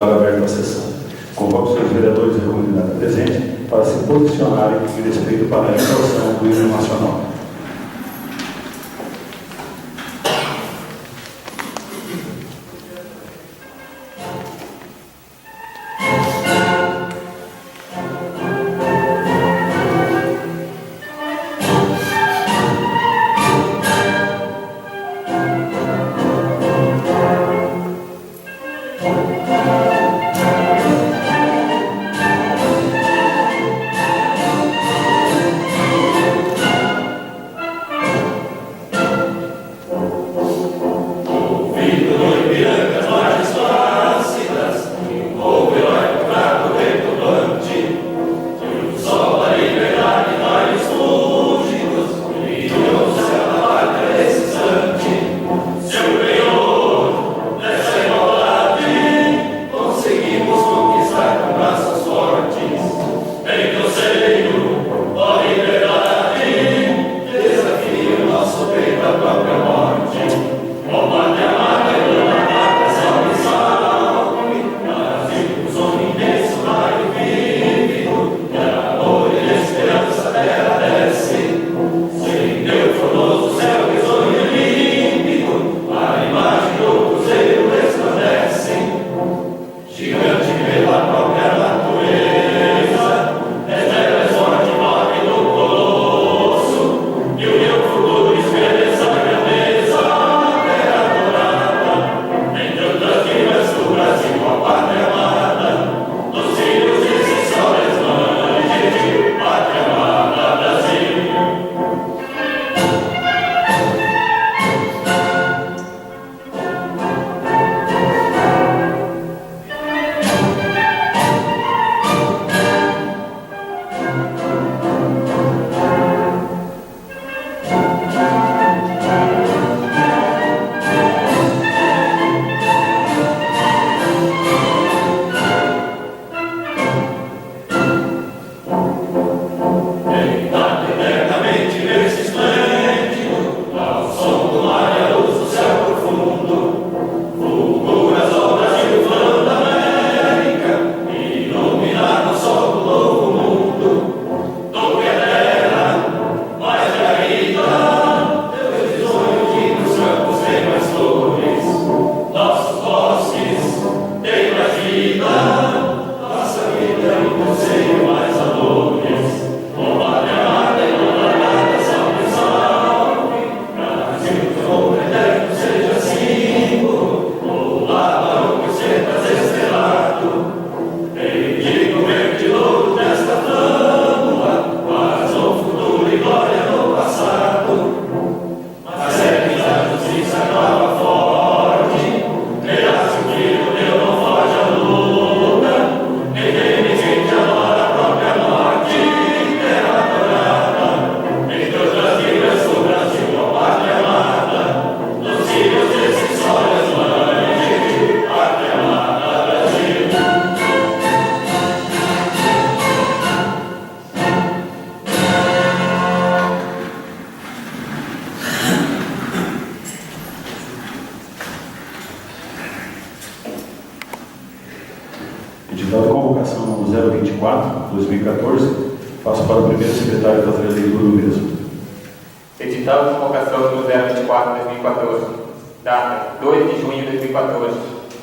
aberta a sessão. Convoco os seus vereadores e a comunidade presente para se posicionarem em respeito para a adoção do hino nacional. Edital de convocação número 024/2014, passo para o primeiro secretário fazer a leitura do mesmo. Edital de convocação número 024/2014, data 2 de junho de 2014.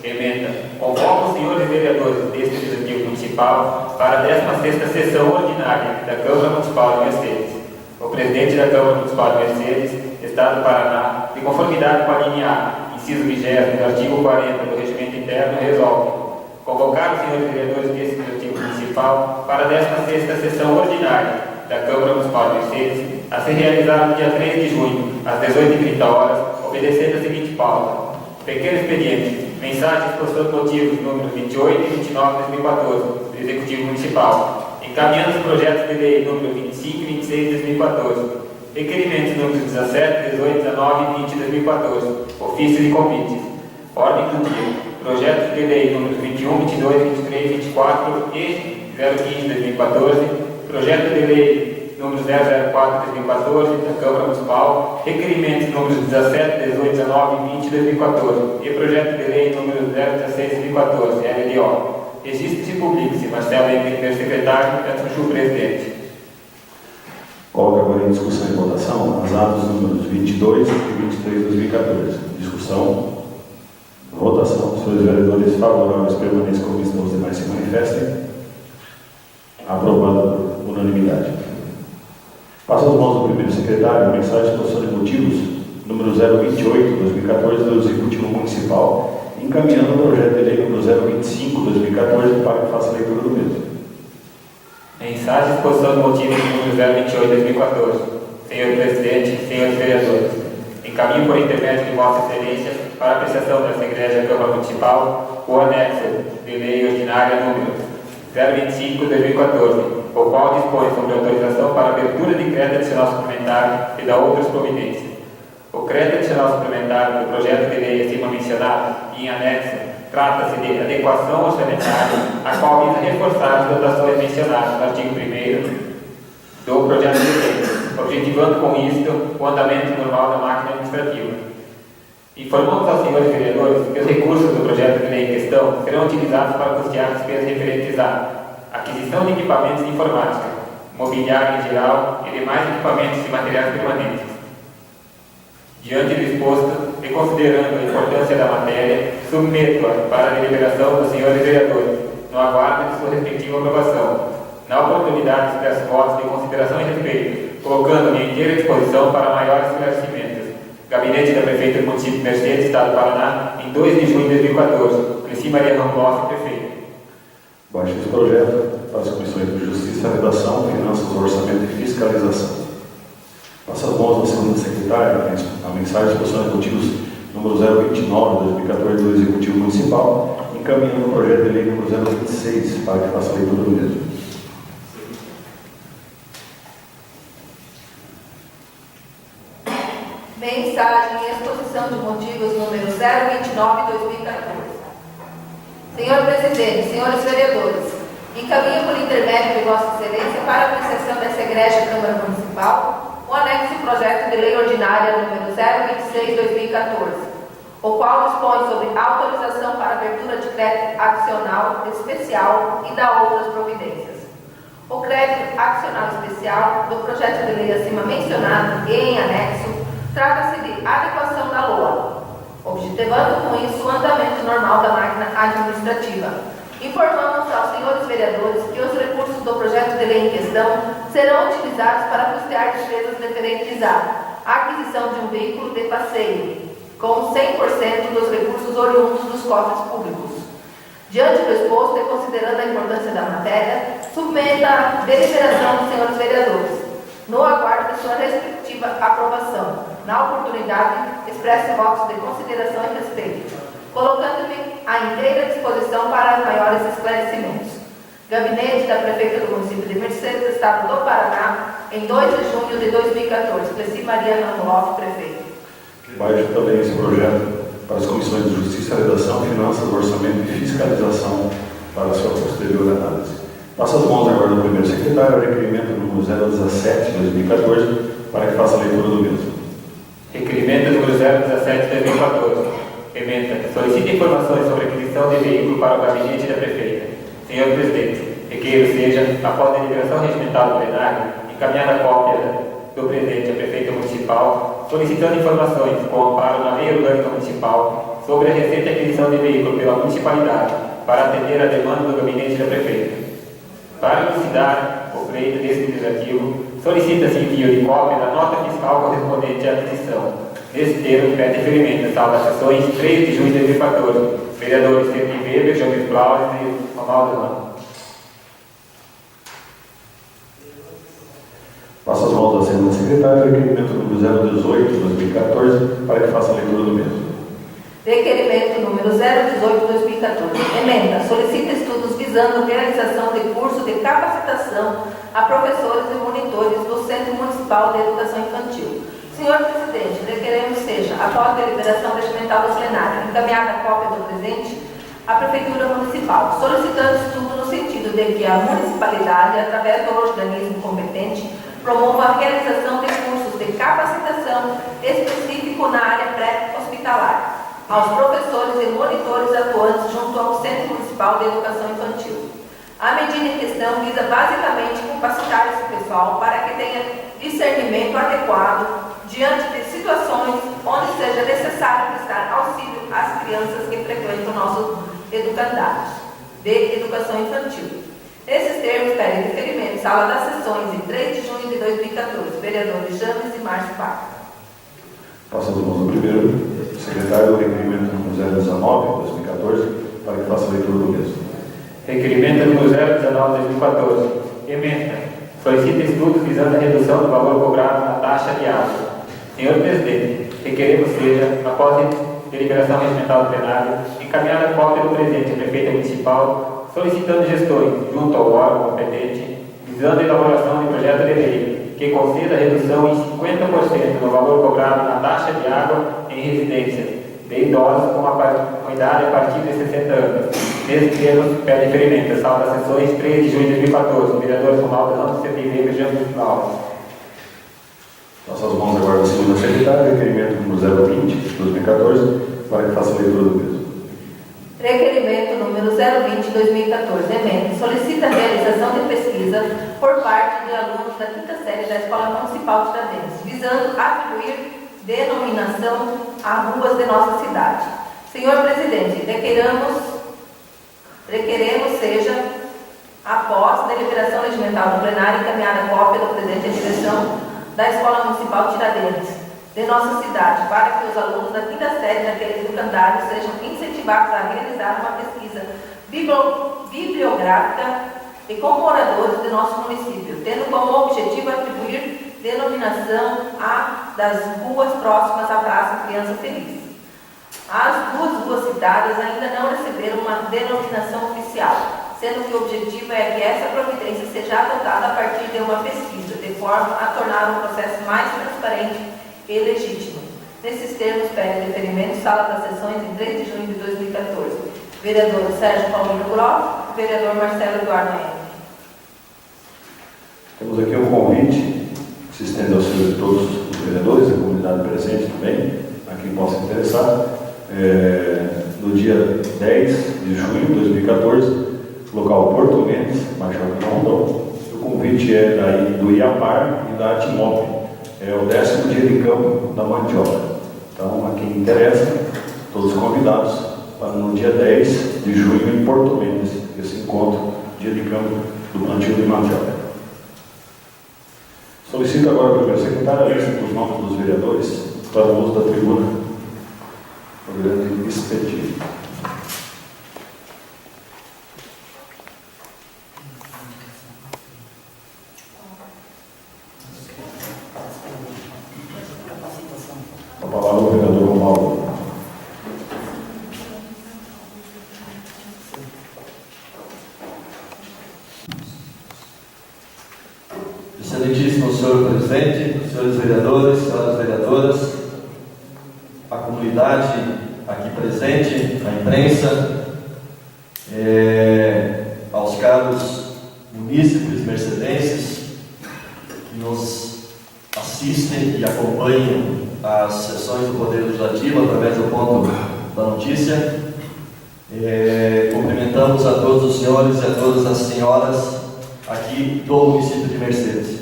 Emenda: convoca os senhores vereadores deste Legislativo Municipal para a 16ª sessão ordinária da Câmara Municipal de Mercedes. O presidente da Câmara Municipal de Mercedes, Estado do Paraná, de conformidade com a linha A, inciso 20º do artigo 40 do Regimento Interno, resolve convocar os senhores vereadores deste Legislativo Municipal para a 16ª sessão ordinária da Câmara Municipal de Mercedes, a ser realizada no dia 3 de junho, às 18h30, obedecendo a seguinte pauta. Pequeno expediente. Mensagem de exposição de motivos número 28 e 29 de 2014 do Executivo Municipal, encaminhando os projetos de lei número 25 e 26 de 2014, requerimentos números 17, 18, 19 e 20 de 2014, ofício de convites, ordem do dia, projetos de lei números 21, 22, 23, 24 e 015 de 2014, projeto de lei número 004/2014, da Câmara Municipal, requerimentos números 17, 18, 19 e 20 de 2014 e projeto de lei número 016/2014, LDO. Registre-se e publique-se. Marcelo Henrique, primeiro secretário, Petro Chu, presidente. Coloco agora em discussão e votação as atos números 22 e 23 de 2014. Discussão, votação. Senhores vereadores favoráveis permaneçam como estão, os demais se manifestem. Aprovado por unanimidade. Passo as mãos do primeiro secretário a mensagem de exposição de motivos número 028 de 2014 do Executivo Municipal, encaminhando o projeto de lei número 025 de 2014 para que faça a leitura do mesmo. Mensagem de exposição de motivos número 028 de 2014. Senhor Presidente, senhores vereadores, encaminho por intermédio de Vossa Excelência para apreciação desta Igreja Câmara Municipal o anexo de lei ordinária número 025 de 2014, o qual dispõe sobre autorização para abertura de crédito adicional suplementar e da outras providências. O crédito adicional suplementar do projeto de lei acima mencionado e em anexo trata-se de adequação orçamentária, a qual visa reforçar as dotações mencionadas no artigo 1º do projeto de lei, objetivando com isto o andamento normal da máquina administrativa. Informamos aos senhores vereadores que os recursos do projeto de lei em questão serão utilizados para custear despesas referentes à aquisição de equipamentos de informática, mobiliário em geral e demais equipamentos e materiais permanentes. Diante do exposto e considerando a importância da matéria, submeto-a para a deliberação dos senhores vereadores, no aguardo de sua respectiva aprovação. Na oportunidade, expresso votos de consideração e respeito, colocando-me à inteira disposição para maiores esclarecimentos. Gabinete da Prefeita do Município de Mercedes, Estado do Paraná, em 2 de junho de 2014. Cleci Maria Rangloff, prefeito. Baixo esse projeto para as comissões de Justiça, Redação, Finanças, Orçamento e Fiscalização. Passa as mãos ao segundo secretário a mensagem de exposição de motivos número 029 de 2014 do Executivo Municipal, encaminhando o projeto de lei número 026 para que faça a leitura do mesmo. Mensagem e exposição de motivos número 029 de 2014. Senhor Presidente, senhores vereadores, encaminho por intermédio de Vossa Excelência para a apreciação dessa Igreja Câmara Municipal o anexo do projeto de lei ordinária número 026 de 2014, o qual dispõe sobre autorização para abertura de crédito adicional especial e da outras providências. O crédito adicional especial do projeto de lei acima mencionado e em anexo trata-se de adequação da LOA, objetivando com isso o andamento normal da máquina administrativa. Informamos aos senhores vereadores que os recursos do projeto de lei em questão serão utilizados para custear despesas referentes à aquisição de um veículo de passeio, com 100% dos recursos oriundos dos cofres públicos. Diante do exposto e considerando a importância da matéria, submeta a deliberação dos senhores vereadores, no aguardo de sua respectiva aprovação. Na oportunidade, expresso votos de consideração e respeito, colocando-me à inteira disposição para maiores esclarecimentos. Gabinete da Prefeita do Município de Mercedes, Estado do Paraná, em 2 de junho de 2014. Cleci Maria Rangloff, prefeito. Baixo também esse projeto para as comissões de Justiça, Redação, Finanças, Orçamento e Fiscalização para a sua posterior análise. Passo as mãos agora do primeiro secretário ao requerimento número 017 de 2014 para que faça a leitura do mesmo. Requerimento número 017 de 2014. Emenda. Solicita informações sobre aquisição de veículo para o gabinete da Prefeita. Senhor Presidente, requeiro seja, após a deliberação regimental do plenário, encaminhada a cópia do presente à Prefeita Municipal, solicitando informações com amparo na Lei Orgânica Municipal sobre a recente aquisição de veículo pela Municipalidade para atender a demanda do gabinete da Prefeita. Para elucidar o pleito desse legislativo, solicita-se envio de cópia da nota fiscal correspondente à aquisição. Nesse termo, pede referimento à sala das sessões 3 de junho de 2014. Vereadores Cetri Weber, João Flaues e Romaldo Ramos. Passo as mãos da segunda secretária, requerimento número 018 de 2014, para que faça a leitura do mesmo. Requerimento número 018 de 2014. Emenda. Solicita estudos visando a realização de curso de capacitação a professores e monitores do Centro Municipal de Educação Infantil. Senhor Presidente, requeremos seja, após a deliberação regimental do plenário, encaminhada a cópia do presente à Prefeitura Municipal, solicitando estudo no sentido de que a municipalidade, através do organismo competente, promova a realização de cursos de capacitação específico na área pré-hospitalar aos professores e monitores atuantes junto ao Centro Municipal de Educação Infantil. A medida em questão visa basicamente capacitar esse pessoal para que tenha discernimento adequado diante de situações onde seja necessário prestar auxílio às crianças que frequentam nossos educandários de educação infantil. Nesses termos, pedem referimento, sala das sessões, em 3 de junho de 2014, vereadores James e Márcio Paca. Passamos ao primeiro, secretário do requerimento número 019/2014, para que faça a leitura do mesmo. Requerimento número 019/2014. Emenda. Solicita estudos visando a redução do valor cobrado na taxa de água. Senhor Presidente, requeremos seja, após deliberação regimental do plenário, encaminhar a cópia do presente à Prefeita Municipal, solicitando gestões junto ao órgão competente, visando a elaboração de projeto de lei que conceda a redução em 50% no valor cobrado na taxa de água em residências de idosos com idade a partir de 60 anos. Nesses termos, pede referimento à sala das sessões 3 de junho de 2014, vereador Romualdo Ramos, CPV, James Paulo. Nossas mãos agora da segunda secretária, requerimento número 020/2014, para que faça a leitura do mesmo. Requerimento número 020/2014, emenda, solicita a realização de pesquisa por parte de alunos da 5ª série da Escola Municipal de Tiradentes, visando atribuir denominação a ruas de nossa cidade. Senhor Presidente, requeremos seja, após deliberação regimental do plenário, encaminhada a cópia do presente à direção da Escola Municipal de Tiradentes, de nossa cidade, para que os alunos da 5ª série daquele educandário sejam incentivados a realizar uma pesquisa bibliográfica e com moradores de nosso município, tendo como objetivo atribuir denominação das ruas próximas à Praça Criança Feliz. As duas ruas citadas ainda não receberam uma denominação oficial, sendo que o objetivo é que essa providência seja adotada a partir de uma pesquisa, de forma a tornar o processo mais transparente e legítimo. Nesses termos, pede referimento, sala das sessões, em 3 de junho de 2014. Vereador Sérgio Paulino Groff, vereador Marcelo Eduardo Henrique. Temos aqui um convite que se estende aos senhores de todos os vereadores, a comunidade presente também, a quem possa interessar. No dia 10 de junho de 2014, local Porto Mendes, Marechal Rondon. O convite é daí do IAPAR e da Atimob. É o 10º dia de campo da mandioca. Então, a quem interessa, todos convidados para no dia 10 de junho em Porto Mendes, esse encontro, dia de campo do plantio de mandioca. Solicito agora ao primeiro secretário a lista dos nomes dos vereadores para o uso da tribuna. O grande expediente. A palavra ao vereador Romualdo. Excelentíssimo senhor presidente, senhores vereadores, senhoras vereadoras, a comunidade aqui presente, a imprensa, aos caros munícipes mercedenses que nos assistem e acompanham as sessões do Poder Legislativo através do ponto da notícia. Cumprimentamos a todos os senhores e a todas as senhoras aqui do município de Mercedes.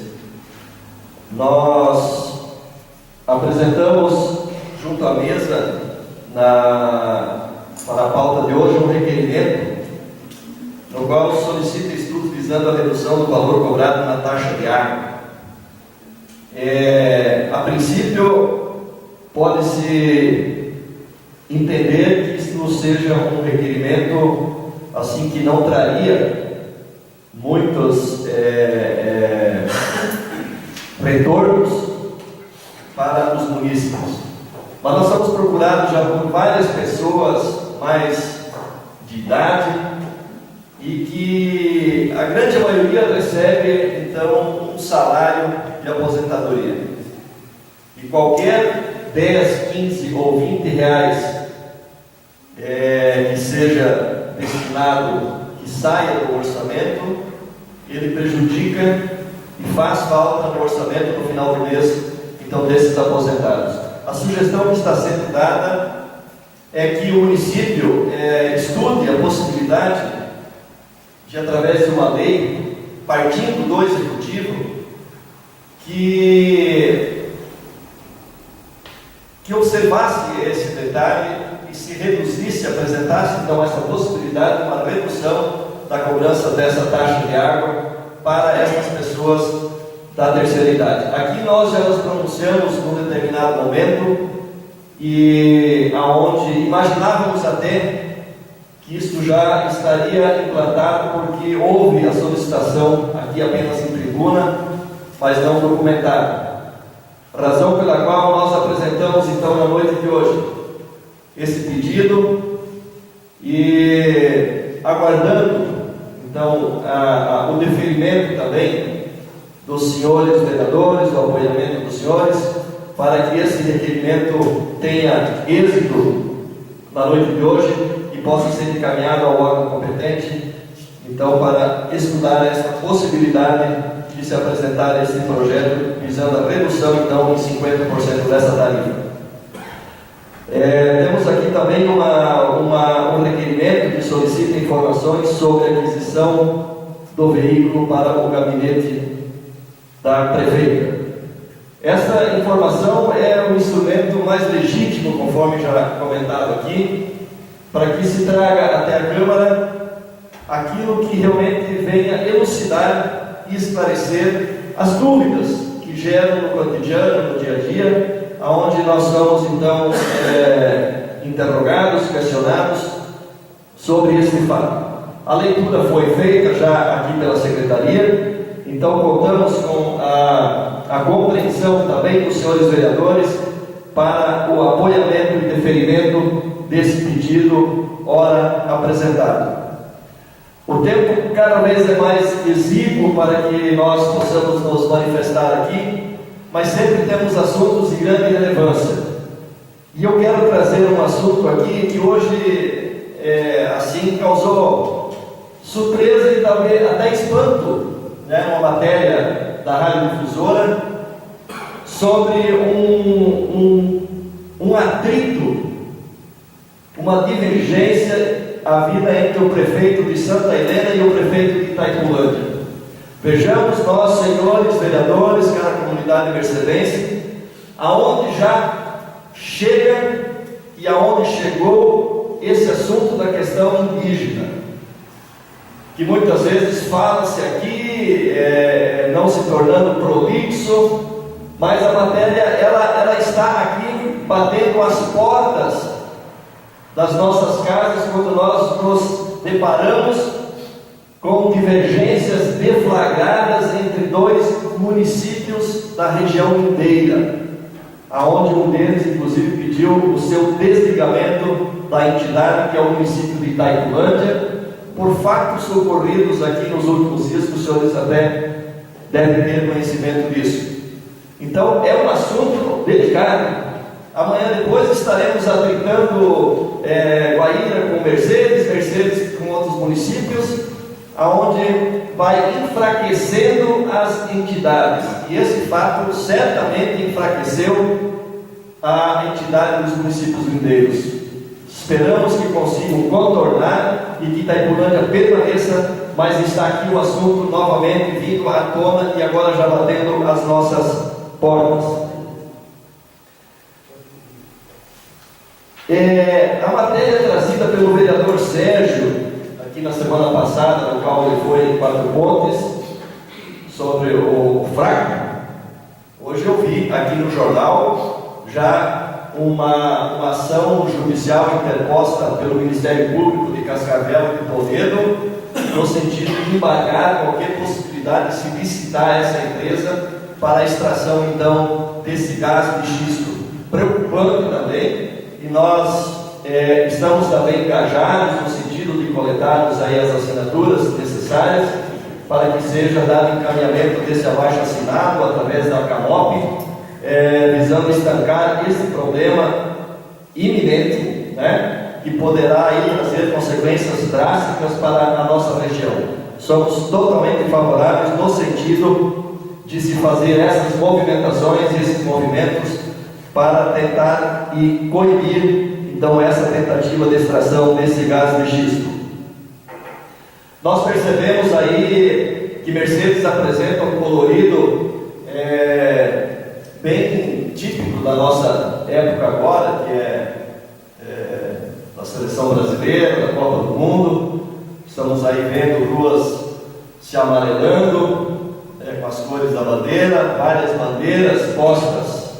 Nós apresentamos junto à mesa para a pauta de hoje um requerimento no qual solicita estudos visando a redução do valor cobrado na taxa de água. A princípio, pode-se entender que isso não seja um requerimento assim que não traria muitos retornos para os munícipes. Mas nós estamos procurados já por várias pessoas mais de idade e que a grande maioria recebe então um salário de aposentadoria. E qualquer 10, 15 ou 20 reais que seja destinado, que saia do orçamento, ele prejudica e faz falta no orçamento no final do mês, então, desses aposentados. A sugestão que está sendo dada é que o município estude a possibilidade de, através de uma lei, partindo do Executivo, que observasse esse detalhe e se reduzisse, apresentasse então essa possibilidade de uma redução da cobrança dessa taxa de água para essas pessoas da terceira idade. Aqui nós já nos pronunciamos num determinado momento e aonde imaginávamos até que isto já estaria implantado, porque houve a solicitação aqui apenas em tribuna, mas não documentada. Razão pela qual nós apresentamos então na noite de hoje esse pedido e aguardando então o deferimento também dos senhores vereadores, o apoiamento dos senhores, para que esse requerimento tenha êxito na noite de hoje e possa ser encaminhado ao órgão competente, então, para estudar essa possibilidade de se apresentar esse projeto, visando a redução, então, em 50% dessa tarifa. Temos aqui também um requerimento que solicita informações sobre a aquisição do veículo para o gabinete da prefeita. Essa informação é o instrumento mais legítimo, conforme já comentado aqui, para que se traga até a Câmara aquilo que realmente venha elucidar e esclarecer as dúvidas que geram no cotidiano, no dia a dia, aonde nós somos então interrogados, questionados sobre este fato. A leitura foi feita já aqui pela Secretaria, então contamos com a compreensão também dos senhores vereadores para o apoiamento e deferimento desse pedido ora apresentado. O tempo cada vez é mais exíguo para que nós possamos nos manifestar aqui, mas sempre temos assuntos de grande relevância. E eu quero trazer um assunto aqui que hoje assim causou surpresa e talvez até espanto, né, uma matéria da Rádio Difusora sobre um atrito, uma divergência havida entre o prefeito de Santa Helena e o prefeito de Itaipulândia. Vejamos nós, senhores vereadores, cada comunidade mercedense, aonde já chega e aonde chegou esse assunto da questão indígena, que muitas vezes fala-se aqui, não se tornando prolixo, mas a matéria ela está aqui batendo as portas das nossas casas quando nós nos deparamos com divergências deflagradas entre dois municípios da região inteira, aonde um deles inclusive pediu o seu desligamento da entidade, que é o município de Itaipulândia, por fatos ocorridos aqui nos últimos dias, que os senhores até devem ter conhecimento disso. Então é um assunto delicado. Amanhã depois estaremos atritando Guaíra com Mercedes com outros municípios, aonde vai enfraquecendo as entidades, e esse fato certamente enfraqueceu a entidade dos municípios lindeiros. Esperamos que consigam contornar e que Itaipulândia permaneça, mas está aqui o assunto novamente vindo à tona e agora já batendo as nossas portas. A matéria trazida pelo vereador Sérgio, aqui na semana passada, no qual ele foi em Quatro Pontes, sobre o fraco, hoje eu vi aqui no jornal já uma ação judicial interposta pelo Ministério Público de Cascavel e de Toledo, no sentido de embargar qualquer possibilidade de se licitar essa empresa para a extração então desse gás de xisto. Preocupante também. E nós estamos também engajados no sentido de coletarmos aí as assinaturas necessárias para que seja dado encaminhamento desse abaixo-assinado através da CAMOP, visando estancar esse problema iminente, né, que poderá aí trazer consequências drásticas para a nossa região. Somos totalmente favoráveis no sentido de se fazer essas movimentações, esses movimentos, para tentar e coibir, então, essa tentativa de extração desse gás de xisto. Nós percebemos aí que Mercedes apresenta um colorido bem típico da nossa época agora, que é da seleção brasileira, da Copa do Mundo. Estamos aí vendo ruas se amarelando, com as cores da bandeira, várias bandeiras postas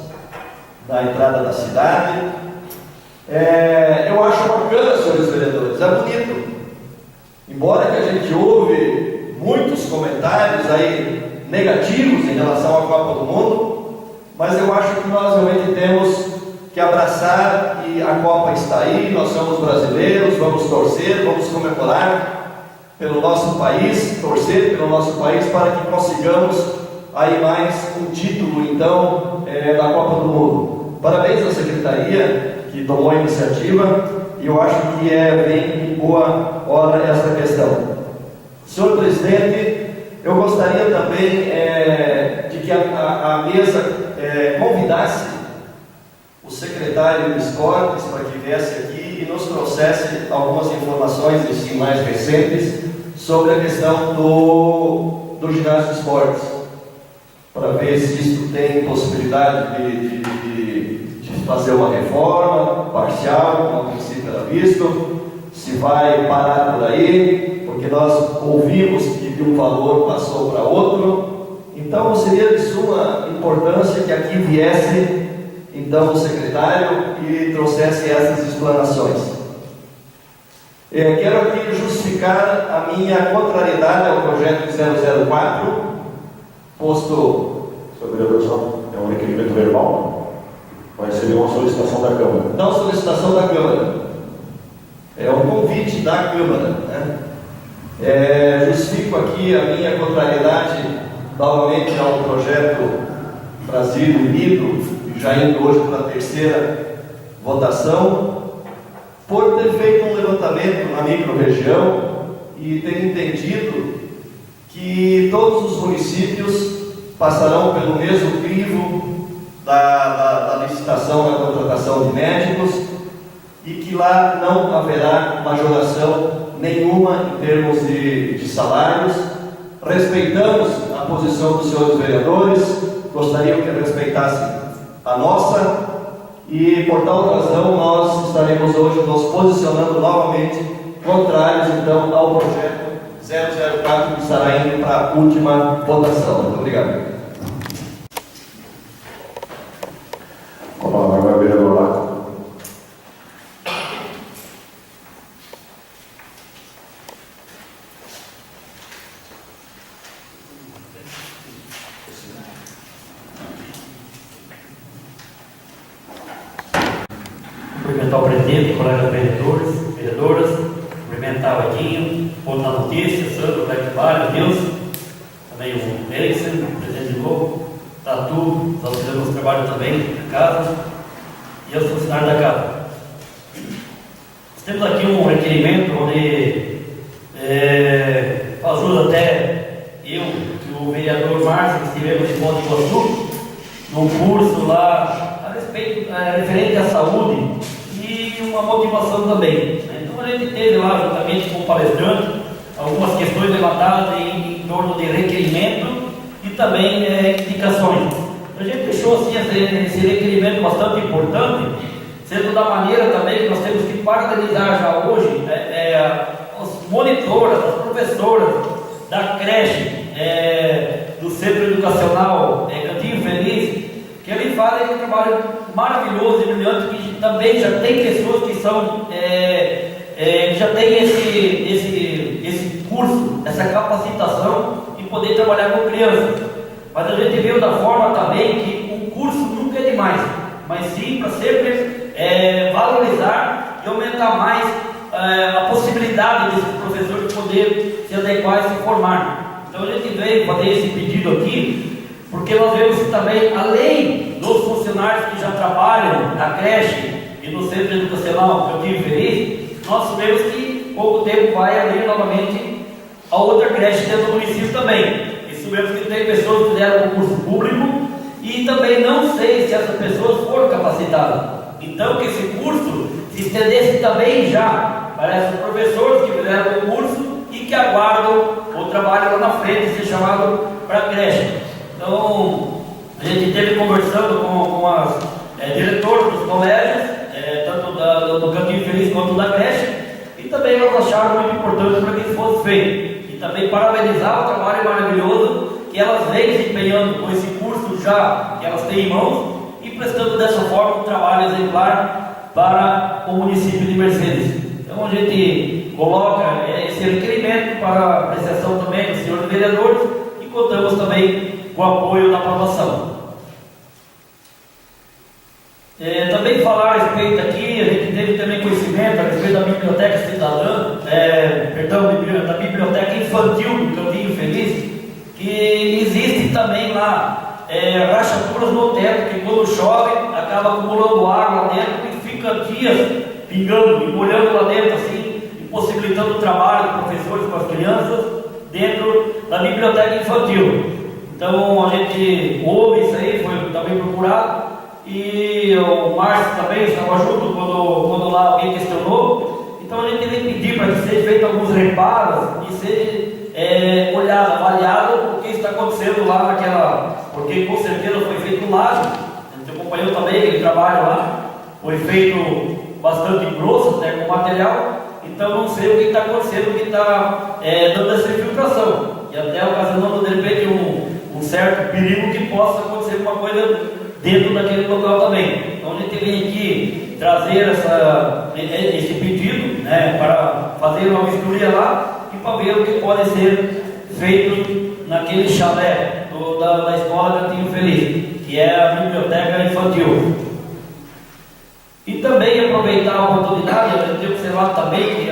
na entrada da cidade. Eu acho bacana, senhores vereadores, é bonito. Embora que a gente ouve muitos comentários aí negativos em relação à Copa do Mundo, mas eu acho que nós realmente temos que abraçar, e a Copa está aí, nós somos brasileiros, vamos torcer, vamos comemorar pelo nosso país, torcer pelo nosso país para que consigamos aí mais um título, então, da Copa do Mundo. Parabéns à Secretaria que tomou a iniciativa, e eu acho que bem em boa hora essa questão. Senhor Presidente, eu gostaria também de que a mesa convidasse o secretário de Esportes para que viesse aqui e nos trouxesse algumas informações assim, mais recentes sobre a questão do ginásio de esportes, para ver se isso tem possibilidade de fazer uma reforma parcial, como a princípio era visto, se vai parar por aí, porque nós ouvimos que de um valor passou para outro. Então seria de suma importância que aqui viesse então o secretário e trouxesse essas explanações. Quero aqui justificar a minha contrariedade ao projeto 004, posto... Senhor vereador, só é um requerimento verbal? Vai receber uma solicitação da Câmara? Não solicitação da Câmara, é um convite da Câmara, né? Justifico aqui a minha contrariedade novamente ao projeto trazido e lido, já indo hoje para a terceira votação, por ter feito um levantamento na micro-região e ter entendido que todos os municípios passarão pelo mesmo crivo da licitação da contratação de médicos, e que lá não haverá majoração nenhuma em termos de salários. Respeitamos a posição dos senhores vereadores, gostaria que respeitassem a nossa, e por tal razão nós estaremos hoje nos posicionando novamente contrários então ao projeto 004, que estará indo para a última votação. Muito obrigado. Com a palavra agora o vereador Laco. Cumprimentar o presidente, colegas vereadores, vereadoras, cumprimentar o Edinho, ponto da notícia, Sandro, Black Bar, Deus, também o Eriksen, o presidente de novo, Tatu, os auxiliares do trabalho também da casa, e os funcionários da casa. Nós temos aqui um requerimento onde ajuda até eu e o vereador Márcio, que estivemos em Ponte Iguaçu, num curso lá a respeito, referente à saúde, e uma motivação também. Então a gente teve lá, juntamente com o palestrante, algumas questões levantadas em torno de requerimento e também indicações. A gente deixou assim esse requerimento bastante importante, sendo da maneira também que nós temos que parabenizar já hoje as monitoras, as professoras da creche, do Centro Educacional Cantinho Feliz, que eles fazem um trabalho maravilhoso e brilhante, que também já tem pessoas que são que já tem esse curso, essa capacitação e poder trabalhar com crianças. Mas a gente viu da forma também que um curso nunca é demais, mas sim para sempre valorizar e aumentar mais a possibilidade desses professores poder se adequar e se formar. Então a gente veio fazer esse pedido aqui, porque nós vemos que também, além dos funcionários que já trabalham na creche e no Centro Educacional Cantinho Feliz, nós vemos que pouco tempo vai abrir novamente a outra creche dentro do município também. Isso descobrimos que tem pessoas que fizeram concurso público e também não sei se essas pessoas foram capacitadas. Então, que esse curso se estendesse também já para esses professores que fizeram concurso e que aguardam o trabalho lá na frente, ser chamado para a creche. Então, a gente esteve conversando com as diretoras dos colégios, tanto do Cantinho Feliz quanto da creche, e também nós acharam muito importante para que isso fosse feito. E também parabenizar o trabalho maravilhoso que elas vêm desempenhando com esse curso já que elas têm em mãos e prestando dessa forma um trabalho exemplar para o município de Mercedes. Então a gente coloca esse requerimento para a apreciação também dos senhores vereadores e contamos também com o apoio da aprovação. Também falar a respeito aqui, a gente teve também conhecimento a respeito da Biblioteca Cidadã, da Biblioteca Infantil do Cantinho Feliz, que existe também lá rachaduras no teto, que quando chove acaba acumulando água lá dentro e fica dias pingando e molhando lá dentro assim, impossibilitando o trabalho dos professores com as crianças dentro da Biblioteca Infantil. Então a gente ouve isso aí, foi também procurado. E o Márcio também estava junto quando lá alguém questionou. Então a gente teve que pedir para que seja feito alguns reparos e seja olhado, avaliado o que está acontecendo lá naquela. Porque com certeza foi feito laje. A gente acompanhou também aquele trabalho lá. Foi feito bastante grosso, até com material. Então não sei o que está acontecendo, o que está dando essa infiltração. E até ocasionando de repente um certo perigo que possa acontecer alguma coisa dentro daquele local também. Então a gente vem aqui trazer esse pedido, para fazer uma vistoria lá e para ver o que pode ser feito naquele chalé da Escola Cantinho Feliz, que é a Biblioteca Infantil. E também aproveitar a oportunidade, a gente tem observado também que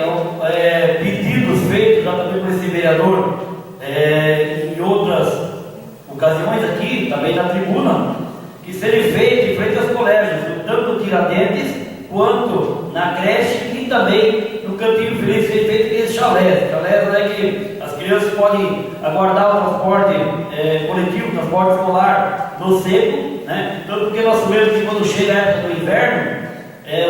pedidos feitos já também por esse vereador em outras ocasiões aqui, também na tribuna, que serem feitos em frente aos colégios, tanto no Tiradentes quanto na creche e também no Cantinho Feliz, ser feito aqueles chalés que as crianças podem aguardar o transporte coletivo, transporte escolar no seco, tanto porque nós sabemos que quando chega a época do inverno,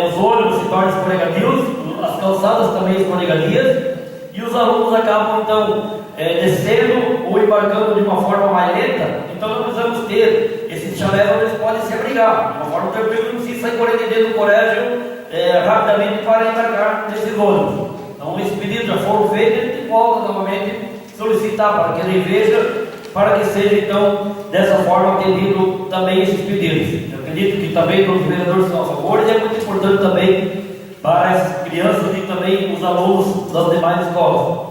os ônibus se tornam escorregadios, as calçadas também escorregadias, e os alunos acabam então descendo ou embarcando de uma forma mais lenta. Então nós precisamos ter esses chalés onde eles podem se abrigar, de uma forma tranquila, não precisa sair correndo dentro do colégio rapidamente para embarcar nesses ônibus. Então esses pedidos já foram feitos e a gente volta novamente solicitar para que ele veja, para que seja então dessa forma atendido também esses pedidos. Eu acredito que também todos os vereadores são a favor e é muito importante também para essas crianças e também os alunos das demais escolas.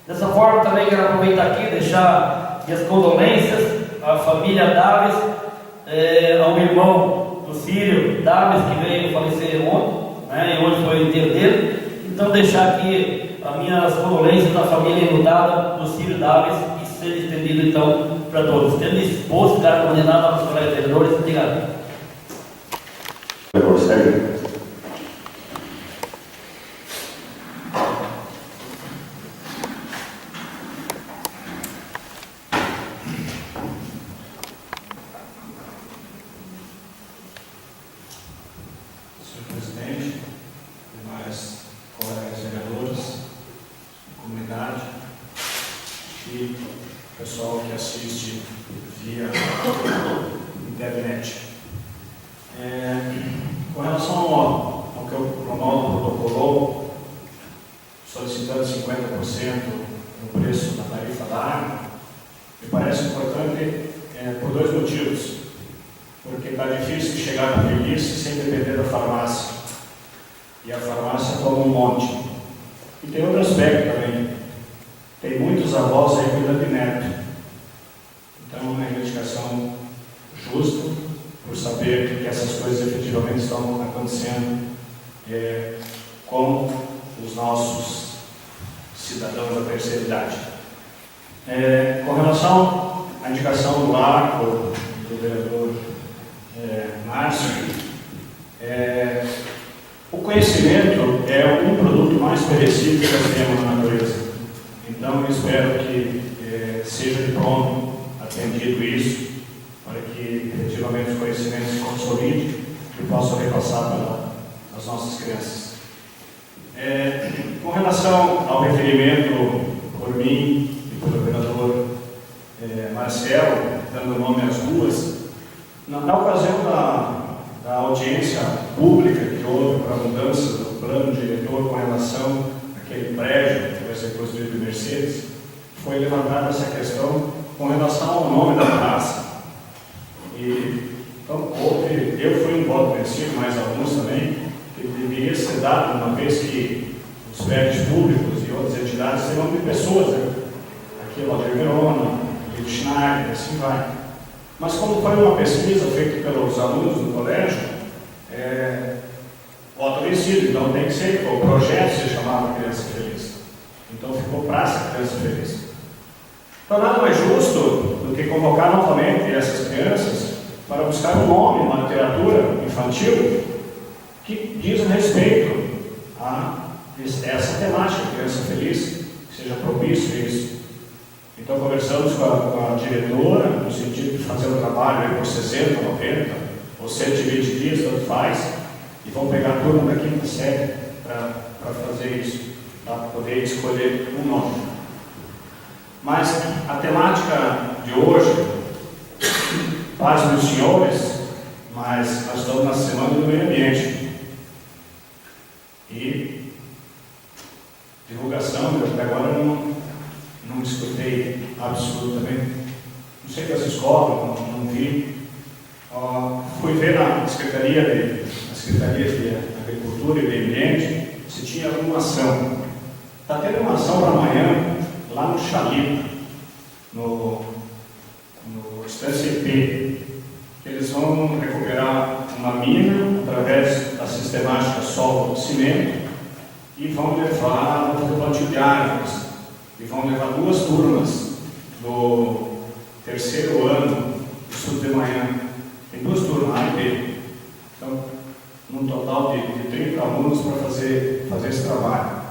Dessa forma também quero aproveitar aqui e deixar minhas condolências à família Daves, ao irmão do Círio Daves, que veio falecer ontem, e hoje foi o enterro dele. Então deixar aqui as minhas condolências à família enlutada do Círio Daves e ser estendido então para todos. Tendo exposto, cara condenado aos colegas vereadores, obrigado. Segue. Com relação ao que o Ronaldo protocolou, solicitando 50% no preço da tarifa da água, me parece importante por dois motivos. Porque está difícil chegar na velhice sem depender da farmácia. E a farmácia toma um monte. E tem outro aspecto também. Tem muitos avós aí cuidando de neto. Então é uma reivindicação justa, por saber que essas coisas efetivamente estão acontecendo com os nossos cidadãos da terceira idade. Com relação à indicação do arco do vereador Márcio, o conhecimento é um produto mais perecível que nós temos na natureza. Então eu espero que seja de pronto atendido isso, para que efetivamente os conhecimentos se consolidem e possam repassar para as nossas crianças. Com relação ao referimento por mim e pelo vereador Marcelo, dando nome às ruas, na ocasião da audiência pública que houve para a mudança do plano diretor com relação àquele prédio que vai ser construído em Mercedes, foi levantada essa questão com relação ao nome da praça. Então, eu fui um voto vencido, mas alguns também, que deveria ser dado, uma vez que os prédios públicos e outras entidades têm nome de pessoas, né? Aqui é o Valdir Verona, o Schneider, e assim vai. Mas como foi uma pesquisa feita pelos alunos do colégio, voto vencido, então tem que ser, o projeto se chamava Criança Feliz. Então ficou Praça Criança Feliz. Então nada mais justo do que convocar novamente essas crianças para buscar um nome na literatura infantil que diz respeito a essa temática, Criança Feliz, que seja propício a isso. Então conversamos com a diretora, no sentido de fazer um trabalho por 60, 90 ou 120 dias, tanto faz, e vão pegar a turma da quinta série para fazer isso, para poder escolher um nome. Mas a temática de hoje, paz dos senhores, mas nós estamos na Semana do Meio Ambiente. E divulgação, eu até agora não escutei absolutamente, não sei das escolas, não vi. Fui ver na Secretaria de Agricultura e Meio Ambiente se tinha alguma ação. Está tendo uma ação para amanhã, lá no Chalita, no Estância IP, que eles vão recuperar uma mina através da sistemática solo-cimento e vão fazer plantio de árvores, e vão levar 2 turmas do 3º ano do estudo de manhã. Tem 2 turmas, A e B. Então, num total de 30 alunos para fazer esse trabalho.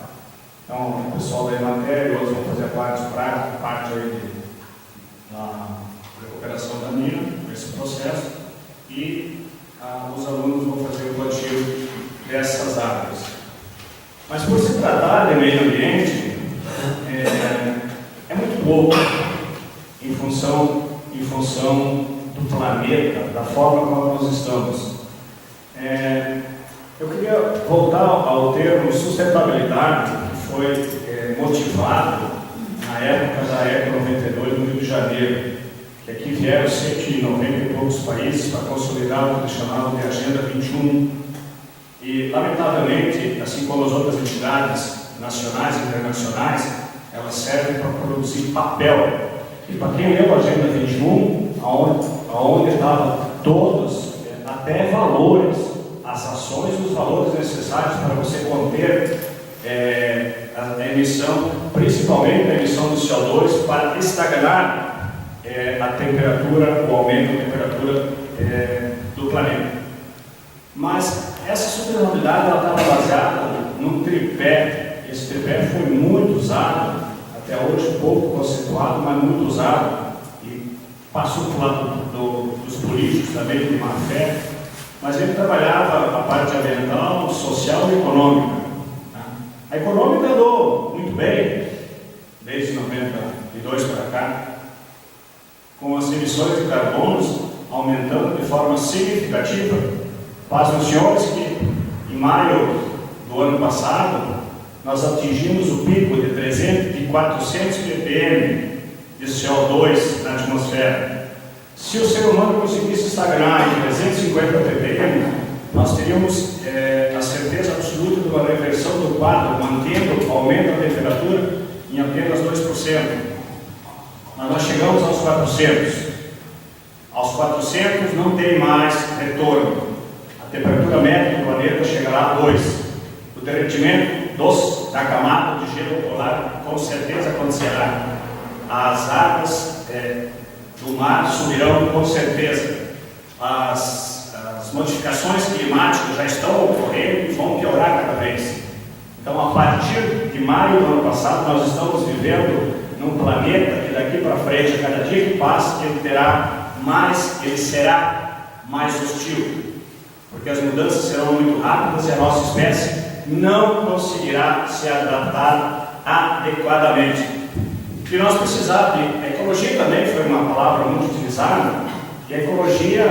Então, o pessoal da Emater, outros vão fazer a parte aí da recuperação da mina, esse processo, e os alunos vão fazer o plantio dessas árvores. Mas por se tratar de meio ambiente, é muito pouco em função do planeta, da forma como nós estamos. Eu queria voltar ao termo sustentabilidade, que foi motivado na época da Eco 92 no Rio de Janeiro, que aqui vieram 190 e poucos países para consolidar o que eles chamavam de Agenda 21. E, lamentavelmente, assim como as outras entidades nacionais e internacionais, elas servem para produzir papel. E para quem leu a Agenda 21, onde estavam todos, até valores, as ações e os valores necessários para você conter a emissão, principalmente a emissão do CO2, para estagnar a temperatura, o aumento da temperatura do planeta. Mas essa sustentabilidade estava baseada num tripé. Esse tripé foi muito usado, até hoje pouco conceituado, mas muito usado, e passou por lado dos políticos também de má fé, mas ele trabalhava a parte ambiental, social e econômica. A econômica andou muito bem, desde 92 para cá, com as emissões de carbonos aumentando de forma significativa. Paz nos senhores que em maio do ano passado nós atingimos o pico de 400 ppm de CO2 na atmosfera. Se o ser humano conseguisse estagnar em 350 ppm, nós teríamos a certeza absoluta de uma reversão do quadro, mantendo o aumento da temperatura em apenas 2%. Mas nós chegamos aos 400. Aos 400 não tem mais retorno. A temperatura média do planeta chegará a 2. O derretimento da camada de gelo polar com certeza acontecerá. As águas do mar subirão com certeza. As modificações climáticas já estão ocorrendo e vão piorar cada vez. Então, a partir de maio do ano passado, nós estamos vivendo num planeta que daqui para frente parede, a cada dia que passa, ele será mais hostil, porque as mudanças serão muito rápidas e a nossa espécie não conseguirá se adaptar adequadamente. E nós precisamos de... A ecologia também foi uma palavra muito utilizada, e a ecologia,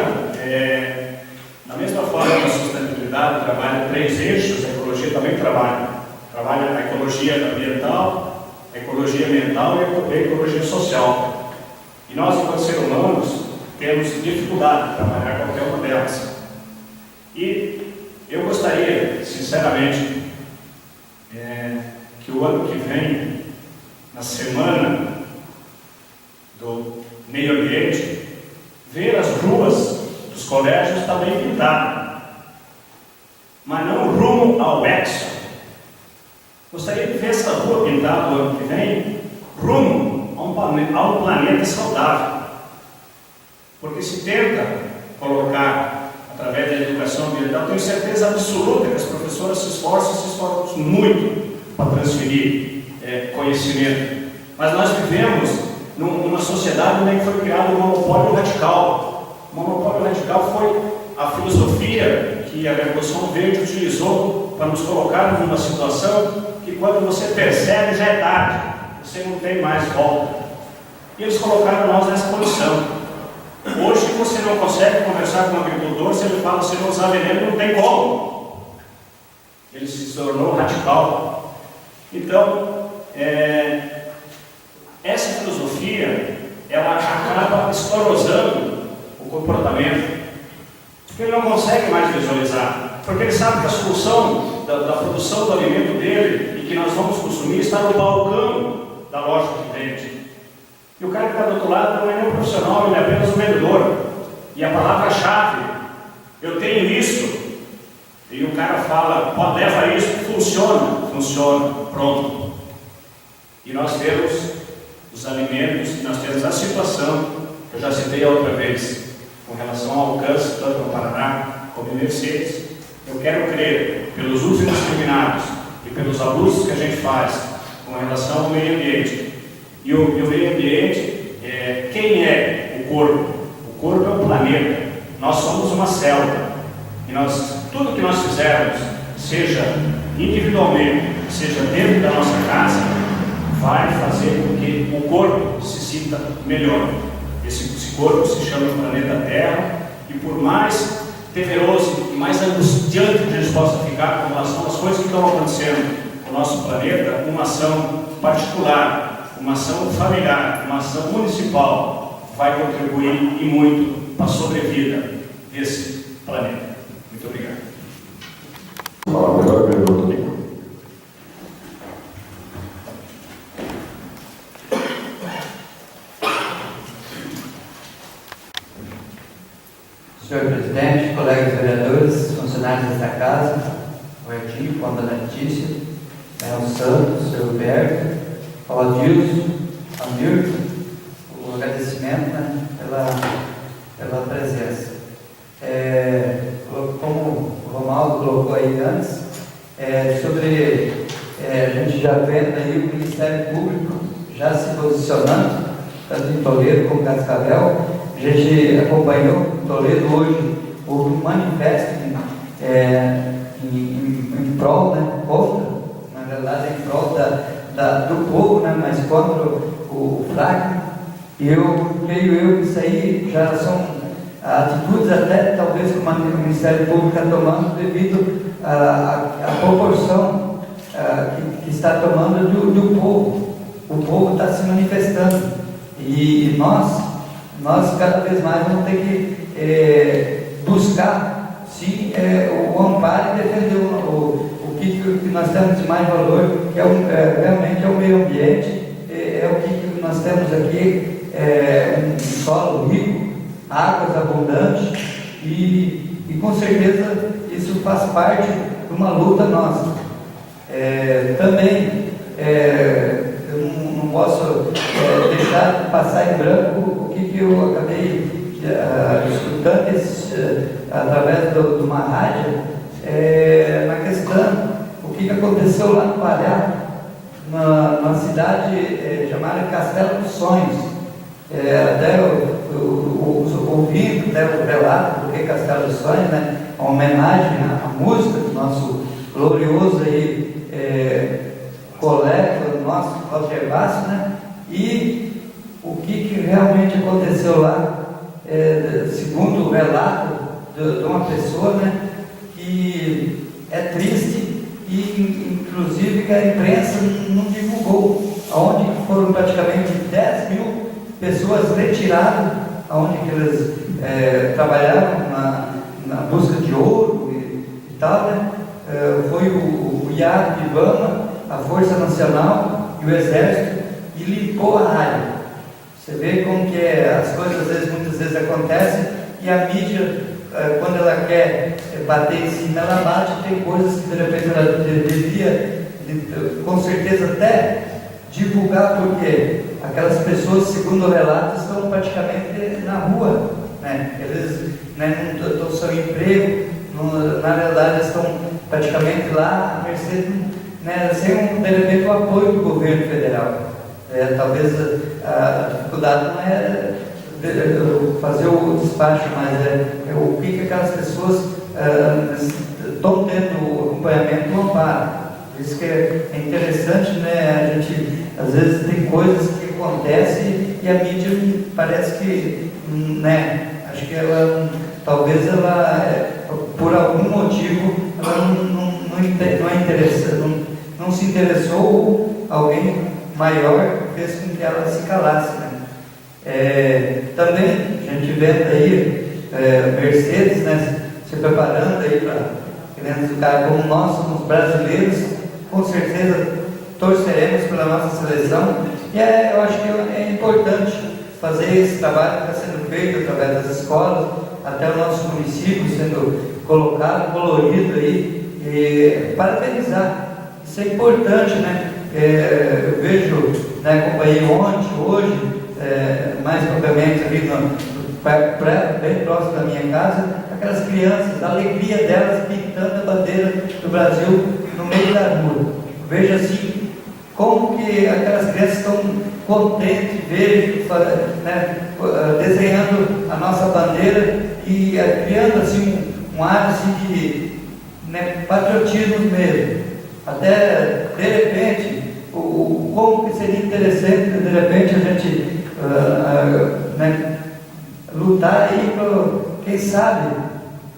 da mesma forma que a sustentabilidade trabalha 3 eixos, a ecologia também trabalha a ecologia ambiental, a ecologia mental e a ecologia social. E nós, enquanto seres humanos, temos dificuldade de trabalhar qualquer uma delas. E eu gostaria, sinceramente, que o ano que vem, na semana do meio ambiente, ver as ruas dos colégios também pintadas, mas não rumo ao Exxon. Gostaria de ver essa rua pintada no ano que vem, rumo a um planeta saudável. Porque se tenta colocar, através da educação ambiental, tenho certeza absoluta que as professoras se esforçam muito para transferir conhecimento. Mas nós vivemos numa sociedade onde foi criado um monopólio radical. O monopólio radical foi a filosofia que a Revolução Verde utilizou para nos colocar numa situação que, quando você percebe, já é tarde, você não tem mais volta. E eles colocaram nós nessa condição. Hoje você não consegue conversar com um agricultor se ele fala, se não usar veneno, não tem como. Ele se tornou radical. Então, essa filosofia, ela acaba esclerosando o comportamento, porque ele não consegue mais visualizar, porque ele sabe que a solução da produção do alimento dele e que nós vamos consumir está no balcão da loja que vende. E o cara que está do outro lado não é nem um profissional, ele é apenas um vendedor. E a palavra-chave, eu tenho isso, e o cara fala, pode levar isso, funciona, pronto. E nós temos os alimentos, e nós temos a situação, que eu já citei a outra vez, com relação ao alcance, tanto no Paraná como em Mercedes. Eu quero crer, pelos usos indiscriminados e pelos abusos que a gente faz com relação ao meio ambiente. E o meio ambiente, quem é o corpo? O corpo é o planeta. Nós somos uma célula. E tudo que nós fizermos, seja individualmente, seja dentro da nossa casa, vai fazer com que o corpo se sinta melhor. Esse corpo se chama planeta Terra, e por mais temeroso e mais angustiante que a gente possa ficar com relação às coisas que estão acontecendo no nosso planeta, uma ação particular, uma ação familiar, uma ação municipal vai contribuir e muito para a sobrevida desse planeta. Muito obrigado. Fala agora, vereador Tonico. Senhor presidente, colegas vereadores, funcionários desta casa, o Edinho, o Dona Letícia, o Santos, o seu Roberto, o Adilson, o Milton, o agradecimento pela presença. Como o Romaldo colocou aí antes, a gente já vendo aí o Ministério Público já se posicionando, tanto em Toledo como em Cascavel. A gente acompanhou em Toledo hoje, houve um manifesto em prol, contra, na verdade em prol do povo, mas contra o fracking. E creio que isso aí já são atitudes até talvez que o Ministério Público está tomando devido à proporção que está tomando do povo. O povo está se manifestando e nós cada vez mais vamos ter que buscar sim o amparo e defender o que nós temos de mais valor, que realmente é o meio ambiente, é o que nós temos aqui, um solo rico, águas abundantes e com certeza isso faz parte de uma luta nossa. Também eu não posso deixar de passar em branco o que eu acabei escutando através de uma rádio, na questão, o que aconteceu lá no Pará, numa cidade chamada Castelo dos Sonhos. até ouvindo até o relato do Rei Castelo de Sonhos, né, uma homenagem à música do nosso glorioso aí, colega, nosso Gervásio, né, e o que realmente aconteceu lá, segundo o relato de uma pessoa, né, que é triste e inclusive que a imprensa não divulgou, onde foram praticamente 10 mil pessoas retiradas, onde que eles trabalhavam na busca de ouro e tal, né? Foi o IAP, IBAMA, a Força Nacional e o Exército, e limpou a área. Você vê como que as coisas muitas vezes acontecem, e a mídia, quando ela quer bater em cima, ela bate. Tem coisas que de repente ela deveria, com certeza, até divulgar, porque aquelas pessoas, segundo o relato, estão praticamente na rua, né? Eles, né, não estão sem emprego, na verdade estão praticamente lá, a mercê, né, sem de repente o apoio do governo federal. Talvez a dificuldade não é fazer o despacho, mas o que aquelas pessoas estão tendo acompanhamento do amparo. Isso que é interessante, né? A gente às vezes tem coisas que acontecem e a mídia parece que, né? Acho que ela, talvez ela, por algum motivo, ela não se interessou, ou alguém maior fez com que ela se calasse, né? Também a gente vê aí Mercedes, né, se preparando aí para querendo ficar, como nós somos brasileiros, com certeza torceremos pela nossa seleção, e eu acho que é importante fazer esse trabalho que está sendo feito através das escolas, até o nosso município sendo colocado, colorido aí, e parabenizar. Isso é importante, né? Eu vejo, né, acompanhei ontem, hoje, mais propriamente ali bem próximo da minha casa, aquelas crianças, a alegria delas pintando a bandeira do Brasil no meio da rua. Veja assim, como que aquelas crianças estão contentes, vejo, né, desenhando a nossa bandeira e criando assim um ar assim de, né, patriotismo mesmo. Até de repente, como que seria interessante de repente a gente né, lutar aí para, quem sabe,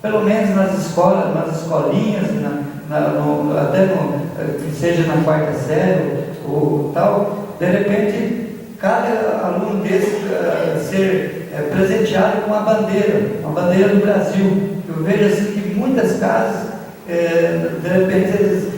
pelo menos nas escolas, nas escolinhas, até que seja na quarta série ou tal, de repente cada aluno desse ser presenteado com uma bandeira do Brasil. Eu vejo assim que muitas casas, de repente eles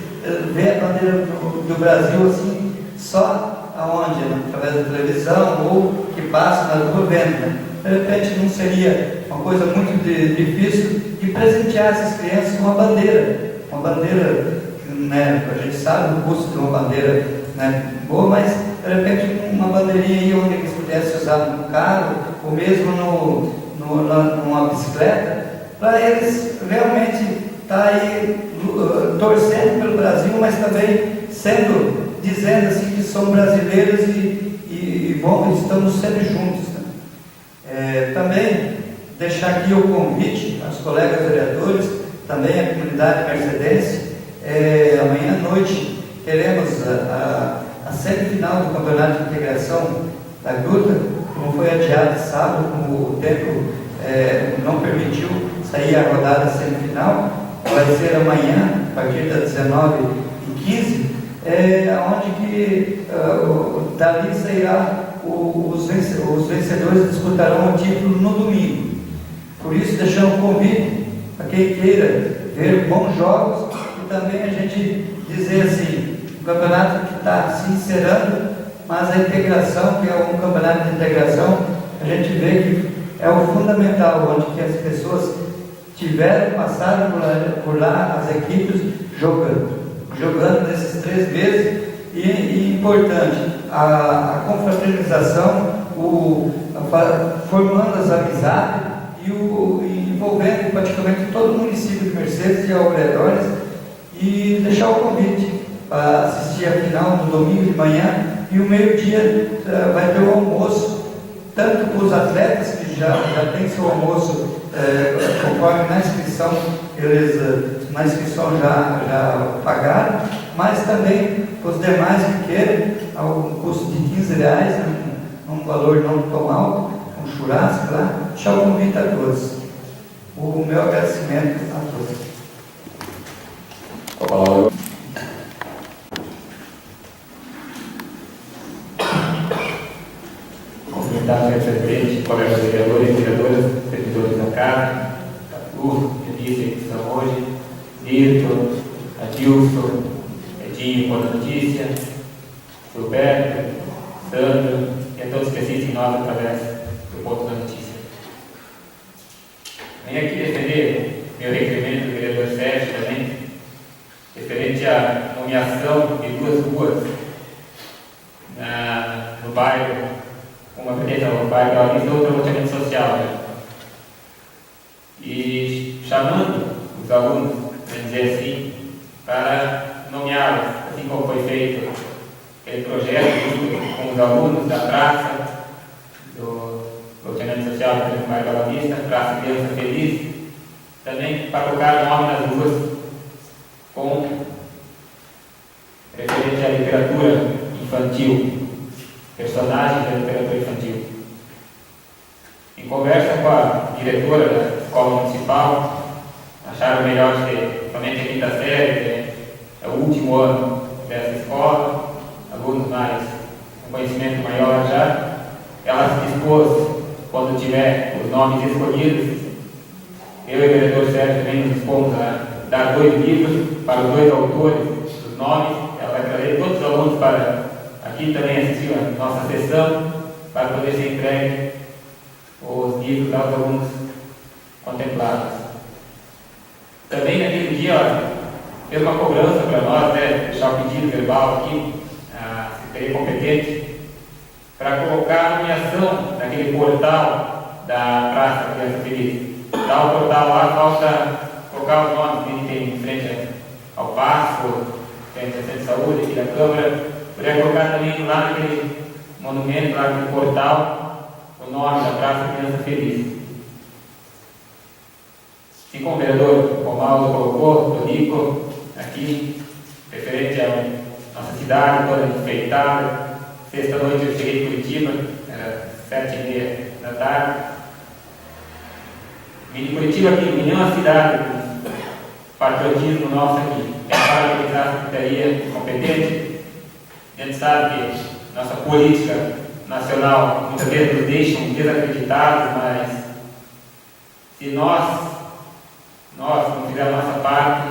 vê a bandeira do Brasil assim, só aonde? Né? Através da televisão, ou que passa na rua vendo. Né? De repente não seria uma coisa muito difícil de presentear essas crianças com uma bandeira, né? A gente sabe o custo de uma bandeira, né, boa, mas de repente uma bandeirinha aí onde eles pudessem usar no carro, ou mesmo numa bicicleta, para eles realmente estar aí torcendo pelo Brasil, mas também dizendo assim que são brasileiros e estamos sempre juntos. Né? Também deixar aqui o convite aos colegas vereadores, também a comunidade mercedense. Amanhã à noite teremos a semifinal do Campeonato de Integração da Gruta, como foi adiado sábado, como o tempo não permitiu sair a rodada semifinal. Vai ser amanhã, a partir das 19h15, onde que dali sairá os vencedores disputarão o título no domingo. Por isso deixamos um convite para quem queira ver bons jogos e também a gente dizer assim, o campeonato que está se encerrando, mas a integração, que é um campeonato de integração, a gente vê que é o fundamental, onde que as pessoas passaram por lá, as equipes jogando nesses 3 meses, e importante, a confraternização, formando as amizades e envolvendo praticamente todo o município de Mercedes e alrededores, e deixar o convite para assistir a final no domingo de manhã, e o meio-dia vai ter o almoço tanto para os atletas que já têm seu almoço conforme na inscrição, eles na inscrição já pagaram, mas também para os demais que queiram, ao custo de R$15, um valor não tão alto, um churrasco lá, já convido a todos. O meu agradecimento a todos. Com a palavra. Cumprimentar o senhor presidente, colegas vereadores e vereadoras, servidores da casa, Catu, Eunice, que estão hoje, Nilton, Adilson, Edinho, Boa Notícia, Gilberto, Sandro, e a todos que assistem nós através do Ponto da Notícia. Venho aqui defender meu requerimento do vereador Sérgio também, referente à nomeação de 2 ruas no bairro, uma pertence ao bairro da Vista, outra ao loteamento social. E chamando os alunos, vamos dizer assim, para nomeá-los, assim como foi feito aquele projeto junto com os alunos da praça do loteamento social do bairro da Vista, Praça Criança Feliz, também para colocar nome nas ruas com referente à literatura infantil, personagens da literatura infantil. Em conversa com a diretora da escola municipal, acharam melhor ter somente a 5ª série, que é o último ano dessa escola, alunos mais com conhecimento maior já. Ela se dispôs, quando tiver os nomes escolhidos, eu e o vereador Sérgio também nos dispomos a dar 2 livros para os 2 autores dos nomes. Ela vai trazer todos os alunos para aqui também assistir a nossa sessão, para poder ser entregue os livros aos alunos contemplados. Também naquele dia, fez uma cobrança para nós, deixar o pedido verbal aqui, a Secretaria competente, para colocar a nomeação naquele portal da Praça Criança Feliz. Dá o portal lá, falta colocar os nomes que tem em frente ao Paço, frente ao Centro de Saúde, aqui da Câmara. Poderia colocar também lá naquele monumento, lá naquele portal, o nome da Praça Criança Feliz. Assim como o vereador Romaldo colocou, Tonico, aqui, referente à nossa cidade, toda enfeitada. Sexta-noite eu cheguei em Curitiba, era 7h30 da tarde. Vim de Curitiba aqui, vim é uma cidade, patriotismo nosso aqui. É para utilizar a secretaria competente. A gente sabe que nossa política nacional muitas vezes nos deixam desacreditados, mas se nós não fizermos a nossa parte,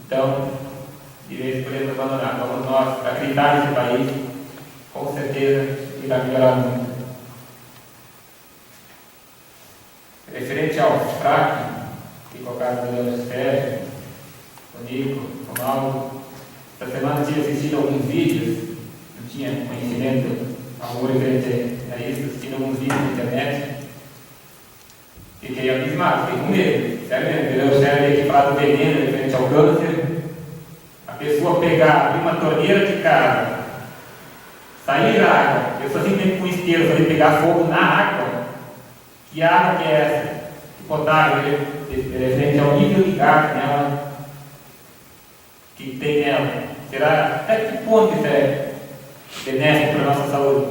então de vez podemos abandonar. Vamos nós acreditar nesse país, com certeza irá melhorar muito. Referente ao FRAC, que colocaram o vereador Sérgio, o Nico, o Mauro, esta semana tinha assistido alguns vídeos, não tinha conhecimento algum referente a isso, assistindo alguns vídeos na internet. Fiquei abismado, fiquei com medo. Sério mesmo, o vereador Sérgio aqui falar do veneno referente ao câncer. A pessoa pegar, abrir uma torneira de casa, sair da água, a pessoa simplesmente com o esteiro fazer pegar fogo na água. Que água que é essa? Que potável, referente ao nível de gás nela, que tem nela. Será até que ponto isso é benéfico para a nossa saúde?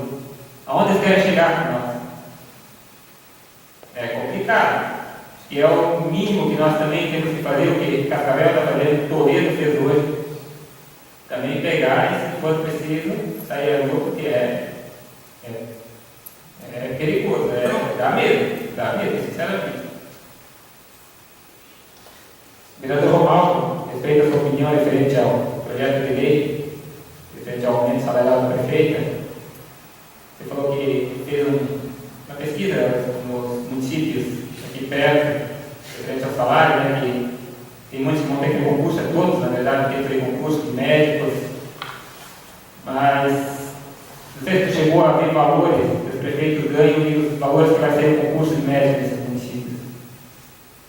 Aonde eles querem chegar com nós? É complicado. E é o mínimo que nós também temos que fazer, o que Cascavel está fazendo, Toledo fez hoje. Também pegar e, se for preciso, sair a rua, porque é perigoso, dá medo, sinceramente. Vereador Romaldo, respeito a sua opinião referente ao projeto de lei, referente ao aumento salarial da prefeita. Você falou que fez uma pesquisa nos municípios aqui perto, referente ao salário, né, que tem muitos que vão ter que concurso, todos, na verdade, tem que ter concurso de médicos, mas não sei se chegou a ver valores que os prefeitos ganham e os valores que vai ser o concurso de médicos nesses municípios.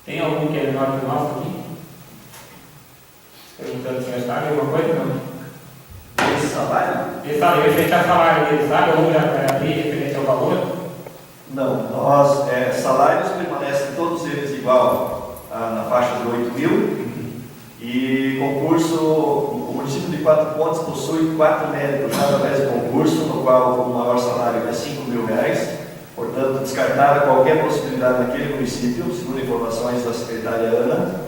Tem algum que é menor que o nosso aqui? Perguntando se já sabe alguma coisa, não? Esse salário? Esse salário, referente ao salário dele, sabe? Ou já abrir referente ao valor? Não, salários permanecem todos eles igual na faixa de 8 mil, e concurso, o município de Quatro Pontes possui 4 médicos através de concurso, no qual o maior salário é R$5.000, portanto descartada qualquer possibilidade naquele município, segundo informações da secretária Ana.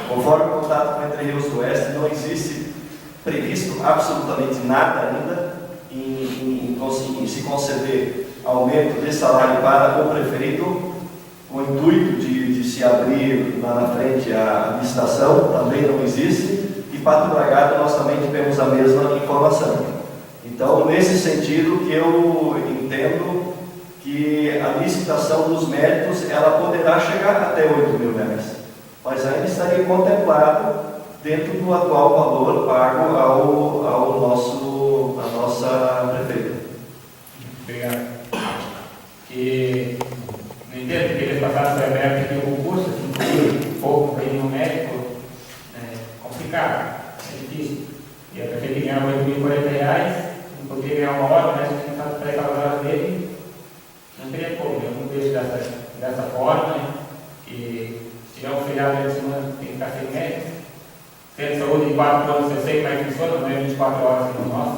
Conforme o contato com Entre Rios do Oeste, não existe previsto absolutamente nada ainda em se conceder aumento de salário para o prefeito, com o intuito de se abrir lá na frente a licitação, também não existe, e Pato Bragado nós também tivemos a mesma informação. Então, nesse sentido que eu entendo que a licitação dos médicos, ela poderá chegar até R$8.000, mas ainda estaria contemplado dentro do atual valor pago à nossa prefeita. Obrigado. Que não entendo que eles passaram para aberto aqui o concurso, assim, pouco para ir no médico, complicado, é difícil. E a prefeita ganhava R$8.040, não poderia ganhar uma hora, mas a gente estava para aquelas horas dele, não teria como. Eu não vejo dessa forma, né? Que se tiver um feriado de semana, tem que ficar sem médico. Centro de saúde em 4 anos, eu sei como é que funciona, não é 24 horas como nós.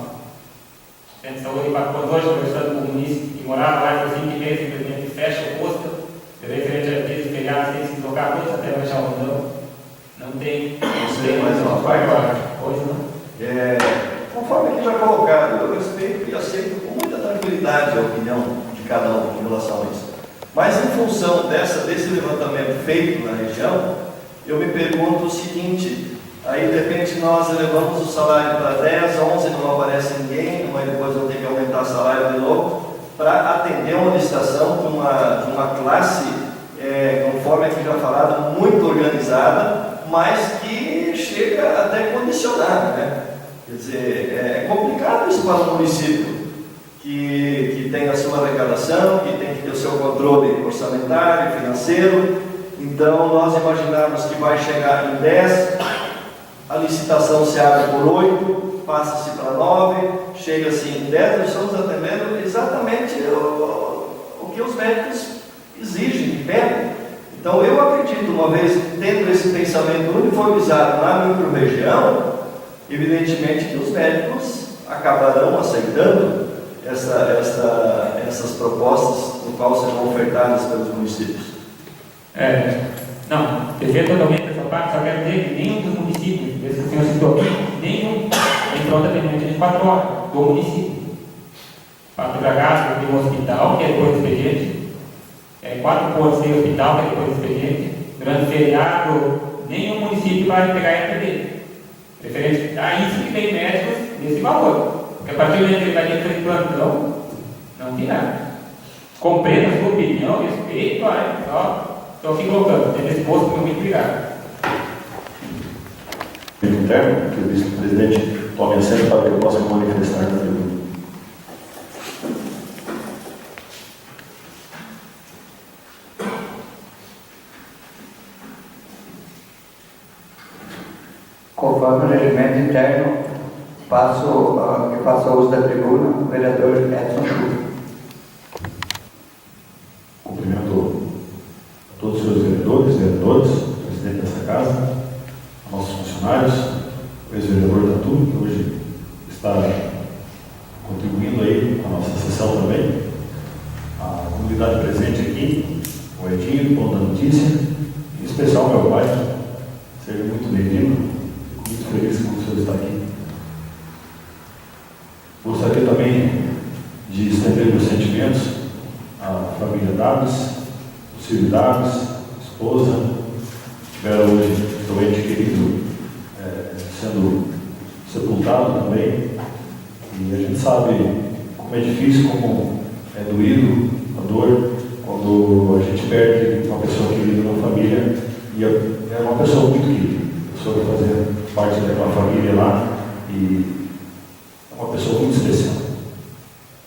Centro de saúde em 4 anos, hoje, conversando com o município que morava lá por 5 meses, simplesmente fecha o posto, referente a dias de feriados, tem que se deslocar todos até fechar o mundão. Não tem mais uma parte agora. Hoje não. Conforme aqui já colocado, eu respeito e aceito com muita tranquilidade a opinião de cada um em relação a isso. Mas em função desse levantamento feito na região, eu me pergunto o seguinte: aí de repente nós elevamos o salário para 10, 11, não aparece ninguém, mas depois vão ter que aumentar o salário de novo, para atender uma licitação de uma classe, conforme aqui já falado, muito organizada, mas que chega até condicionar, né? Quer dizer, é complicado isso para um município que tem a sua arrecadação, que tem que ter o seu controle orçamentário, financeiro. Então nós imaginamos que vai chegar em 10, a licitação se abre por 8, passa-se para 9, chega-se em 10, nós estamos atendendo exatamente o que os médicos exigem e pedem. Então eu acredito, uma vez tendo esse pensamento uniformizado na micro-região, evidentemente que os médicos acabarão aceitando essas propostas no qual serão ofertadas pelos municípios. Não, defendo totalmente essa parte, só quero dizer que nenhum dos municípios, desde que o senhor citou aqui, nenhum entrou atendimento de 4 horas do município. Pato Bragado tem um hospital, que é depois do expediente, 4 pontos tem hospital, que é depois do expediente. Durante o feriado, nenhum município vai pegar e atender. Referente a isso que tem médicos nesse valor. Porque a partir do momento que ele vai ter que fazer plantão, não tem nada. Compreendo a sua opinião, respeito, estou aqui colocando, tendo esse posto, muito obrigado. Interno, que o vice-presidente tome assento para que eu possa manifestar na tribuna. Conforme o regimento interno, que faça uso da tribuna, o vereador Edson Chuva. Cumprimento a todos os seus vereadores, o presidente dessa casa, nossos funcionários, o ex-vereador Tatu, que hoje está contribuindo aí com a nossa sessão também, a comunidade presente aqui, o Edinho, do Ponto da Notícia, em especial meu pai. Seja muito bem-vindo. Muito feliz com o senhor estar aqui. Gostaria também de estender meus sentimentos à família Davis, o Silvio Davis, esposa, tiveram hoje doente querido sendo sepultado também. E a gente sabe como é difícil, como é doído a dor quando a gente perde uma pessoa querida na família, e é uma pessoa muito querida. Sobre fazer parte daquela família lá, e é uma pessoa muito especial.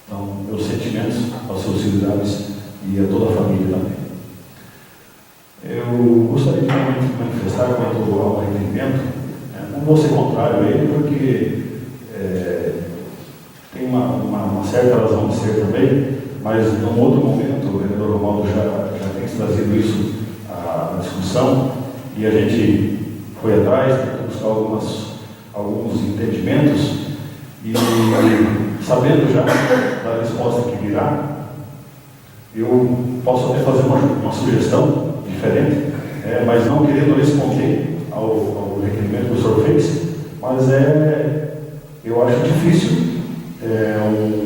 Então, meus sentimentos aos seus cidadãos e a toda a família também. Eu gostaria de manifestar quanto ao arrependimento, não vou ser contrário a ele, porque tem uma certa razão de ser também, mas num outro momento o vereador Romualdo já tem trazido isso à discussão e a gente foi atrás, tentou buscar alguns entendimentos e sabendo já da resposta que virá, eu posso até fazer uma sugestão diferente, mas não querendo responder ao requerimento que o senhor fez, mas eu acho difícil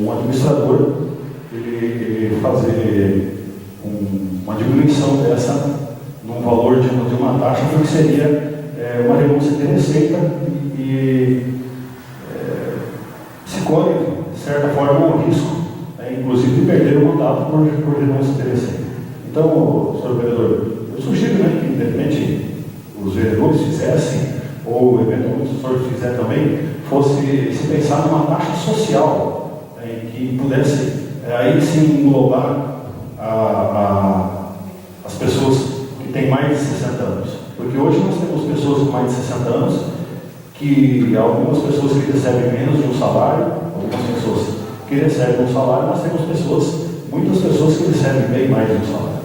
um administrador ele fazer uma diminuição dessa num valor de uma taxa, porque seria uma renúncia de receita e se corre, de certa forma, um risco, inclusive de perder o mandato por renúncia de receita. Então, senhor vereador, eu sugiro que, independente os vereadores fizessem, ou eventualmente o senhor fizer também, fosse se pensar numa taxa social que pudesse aí sim englobar as pessoas que têm mais de 60 anos. Porque hoje nós temos pessoas com mais de 60 anos, que algumas pessoas que recebem menos de um salário, algumas pessoas que recebem um salário, nós temos muitas pessoas que recebem bem mais de um salário.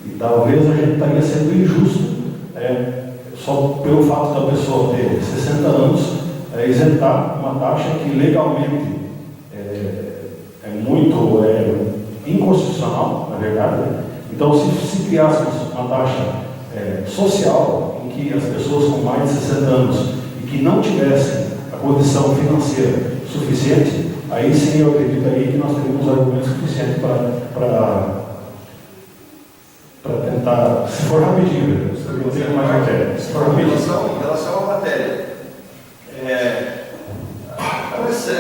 E talvez a gente estaria sendo injusto, só pelo fato da pessoa ter 60 anos, isentar uma taxa que legalmente é muito inconstitucional, na verdade. Então, se criássemos uma taxa social em que as pessoas com mais de 60 anos e que não tivessem a condição financeira suficiente, aí sim eu acredito aí que nós teríamos argumentos suficientes para tentar, se for rapidinho, eu tenho mais matéria. Se for rapidinho. Em relação à matéria,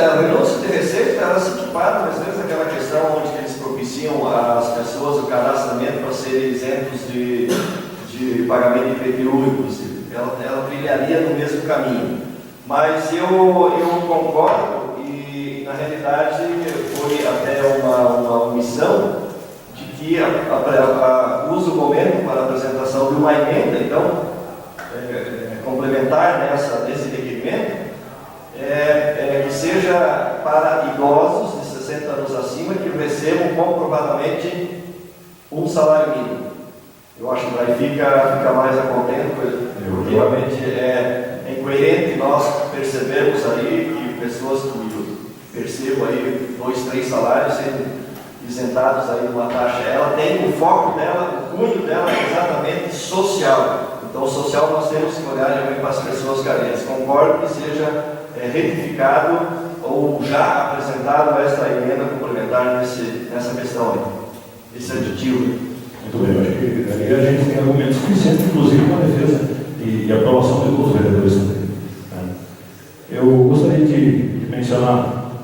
a renúncia de receita, ela se equipara, às vezes, aquela questão onde eles propiciam às pessoas o cadastramento para serem isentos de pagamento de IPTU, inclusive. Ela trilharia no mesmo caminho. Mas eu concordo e, na realidade, foi até uma omissão de que usa o momento para a apresentação de uma emenda, então, complementar desse requerimento, que seja para idosos de 60 anos acima que recebam comprovadamente um salário mínimo. Eu acho que aí fica mais a contento, porque realmente é incoerente nós percebemos aí que pessoas que percebam aí 2, 3 salários sendo isentados aí de uma taxa. Ela tem o foco dela, o cunho dela é exatamente social. Então, o social nós temos que olhar também para as pessoas carentes. Concordo que seja retificado ou já apresentado esta emenda complementar nessa questão aí, esse aditivo. Muito bem, eu acho que ali a gente tem argumentos suficientes, inclusive com a defesa e aprovação de todos os vereadores também. Eu gostaria de mencionar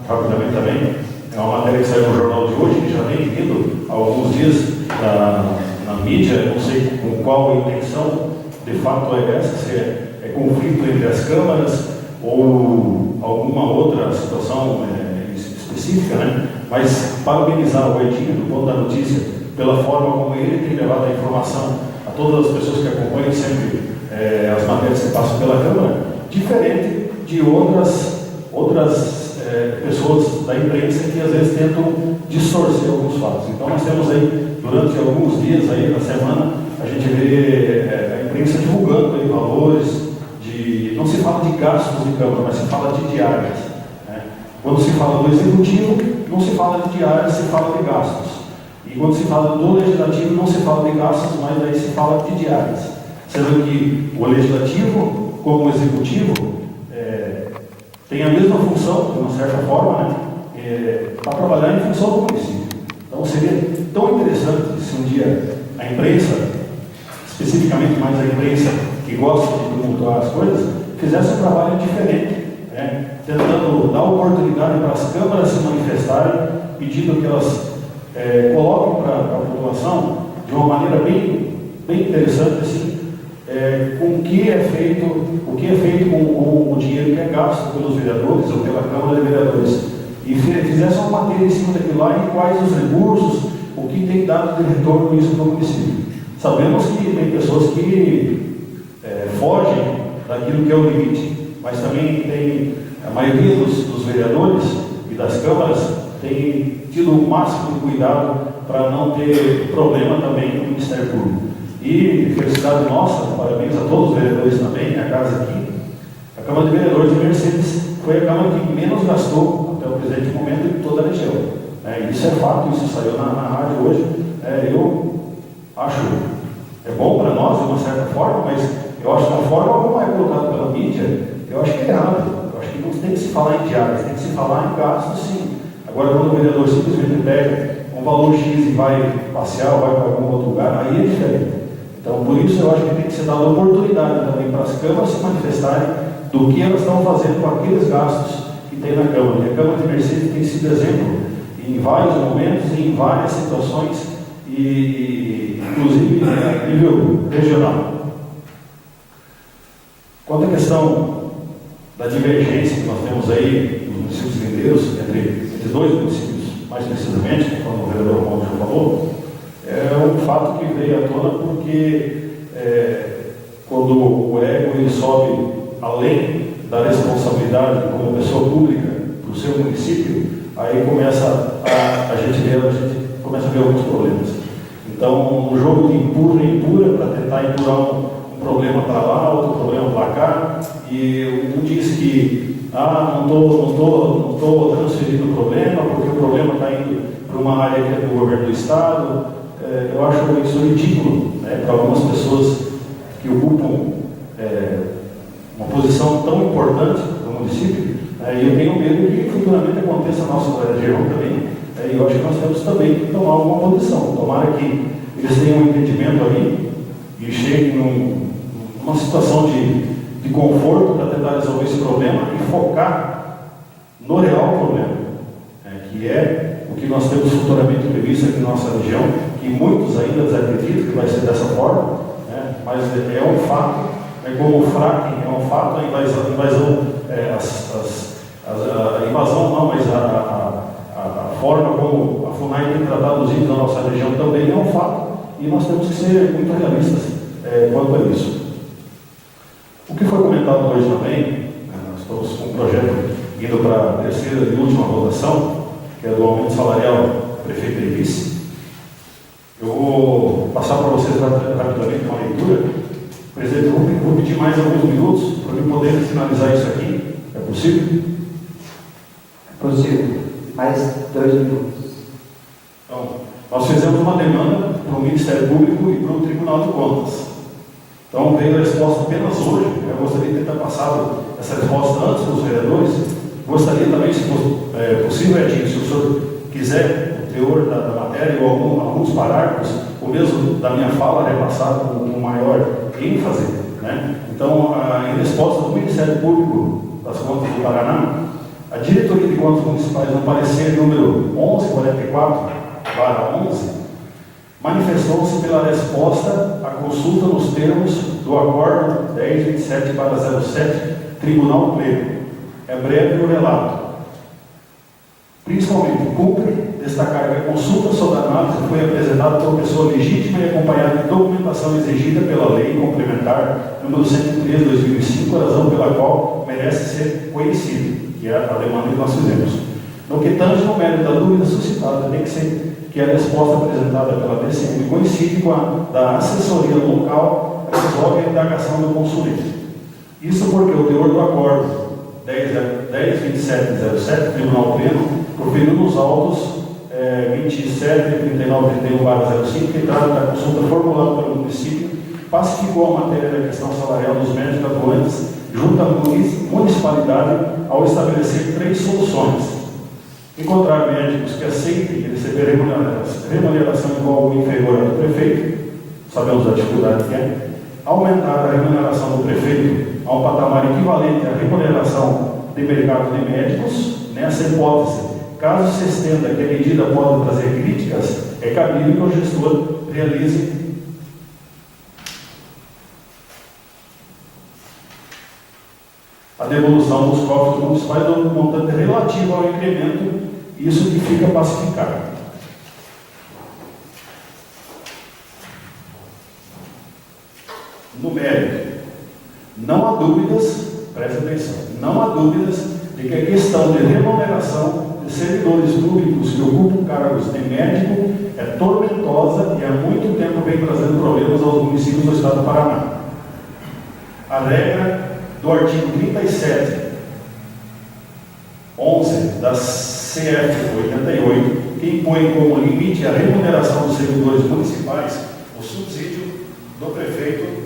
rapidamente também, é uma matéria que saiu no jornal de hoje, que já vem vindo há alguns dias na mídia, não sei com qual intenção de fato é essa, se é conflito entre as câmaras ou alguma outra situação específica, mas parabenizar o Edinho, do ponto da notícia, pela forma como ele tem levado a informação a todas as pessoas que acompanham sempre as matérias que passam pela Câmara, diferente de outras pessoas da imprensa que às vezes tentam distorcer alguns fatos. Então nós temos aí, durante alguns dias aí na semana, a gente vê a imprensa divulgando aí valores não se fala de gastos de Câmara, mas se fala de diárias. Quando se fala do Executivo, não se fala de diárias, se fala de gastos. E quando se fala do Legislativo, não se fala de gastos, mas aí se fala de diárias. Sendo que o Legislativo, como o Executivo, tem a mesma função, de uma certa forma, para trabalhar em função do município. Então seria tão interessante se um dia a imprensa, especificamente mais a imprensa que gosta de tumultuar as coisas, fizesse um trabalho diferente, tentando dar oportunidade para as câmaras se manifestarem, pedindo que elas coloquem para a população de uma maneira bem interessante assim, com o que é feito com o dinheiro que é gasto pelos vereadores ou pela Câmara de Vereadores, e fizesse uma matéria em cima daquilo lá e quais os recursos, o que tem dado de retorno isso para o município. Sabemos que tem pessoas que fogem daquilo que é o limite, mas também tem a maioria dos vereadores e das câmaras tem tido o máximo de cuidado para não ter problema também com o Ministério Público. E felicidade nossa, parabéns a todos os vereadores também, a casa aqui. A Câmara de Vereadores de Mercedes foi a Câmara que menos gastou até o presente momento em toda a região. Isso é fato, isso saiu na rádio hoje. Eu acho, é bom para nós de uma certa forma, mas eu acho que a forma como é colocada pela mídia, eu acho que é errado. Eu acho que não tem que se falar em diárias, tem que se falar em gastos, sim. Agora, quando o vereador simplesmente pega um valor X e vai passear ou vai para algum outro lugar, aí é diferente. Então, por isso, eu acho que tem que ser dada oportunidade também para as câmaras se manifestarem do que elas estão fazendo com aqueles gastos que tem na Câmara. E a Câmara de Mercedes tem sido exemplo em vários momentos, em várias situações, e inclusive a nível regional. Quanto à questão da divergência que nós temos aí nos municípios lindeiros, entre dois municípios, mais precisamente, como o vereador Romulo já falou, é um fato que veio à tona porque quando o ego ele sobe além da responsabilidade como pessoa pública para o seu município, aí começa a gente começa a ver alguns problemas. Então, um jogo de empurra e empurra para tentar empurrar um problema para lá, outro problema para cá, e um diz que não estou transferindo o problema porque o problema está indo para uma área que é do governo do Estado. Eu acho isso ridículo, para algumas pessoas que ocupam uma posição tão importante no município, e eu tenho medo que futuramente aconteça na nossa região também, e eu acho que nós temos também que tomar alguma posição. Tomara que eles tenham um entendimento ali e cheguem numa situação de conforto para tentar resolver esse problema e focar no real problema, que é o que nós temos futuramente previsto aqui na nossa região, que muitos ainda desacreditam que vai ser dessa forma, mas é um fato, como o fracking é um fato, a invasão não, mas a forma como a FUNAI tem tratado os índios na nossa região também é um fato, e nós temos que ser muito realistas quanto a isso. O que foi comentado hoje também, nós estamos com um projeto indo para a terceira e última votação, que é do aumento salarial prefeito e vice. Eu vou passar para vocês rapidamente uma leitura. Presidente, eu vou pedir mais alguns minutos para eu poder finalizar isso aqui. É possível? É possível. Mais 2 minutos. Então, nós fizemos uma demanda para o Ministério Público e para o Tribunal de Contas. Então, veio a resposta apenas hoje. Eu gostaria de ter passado essa resposta antes para os vereadores. Gostaria também, se for possível, Edinho, se o senhor quiser, o teor da matéria ou alguns parágrafos, ou mesmo da minha fala, repassado com maior ênfase. Então, em resposta do Ministério Público das Contas do Paraná, a Diretoria de Contas Municipais, no parecer número 1144/11, manifestou-se pela resposta à consulta nos termos do Acordo 1027/07, Tribunal Pleno. É breve o relato. Principalmente, cumpre destacar que a consulta sobre a análise foi apresentada por pessoa legítima e acompanhada de documentação exigida pela Lei Complementar número 103/2005, a razão pela qual merece ser conhecida, que é a demanda que nós fizemos. No que tange no mérito da dúvida suscitada, tem que ser que a resposta apresentada pela DCM coincide com a da assessoria local que resolve a indagação do consulente. Isso porque o teor do acordo 1027/07, Tribunal Pleno, proferiu nos autos 27.39.31/05, que trata da consulta formulada pelo município, pacificou a matéria da questão salarial dos médicos atuantes junto à municipalidade ao estabelecer 3 soluções: encontrar médicos que aceitem receber remuneração igual ou inferior à do prefeito, sabemos a dificuldade que é, aumentar a remuneração do prefeito a um patamar equivalente à remuneração de mercado de médicos. Nessa hipótese, caso se estenda que a medida pode trazer críticas, é cabível que o gestor realize a devolução dos cofres municipais do montante relativo ao incremento, isso que fica pacificado. No mérito, não há dúvidas, preste atenção, não há dúvidas de que a questão de remuneração de servidores públicos que ocupam cargos de médico é tormentosa e há muito tempo vem trazendo problemas aos municípios do estado do Paraná. A regra do artigo 37.11 da CF 88, que impõe como limite a remuneração dos servidores municipais o subsídio do prefeito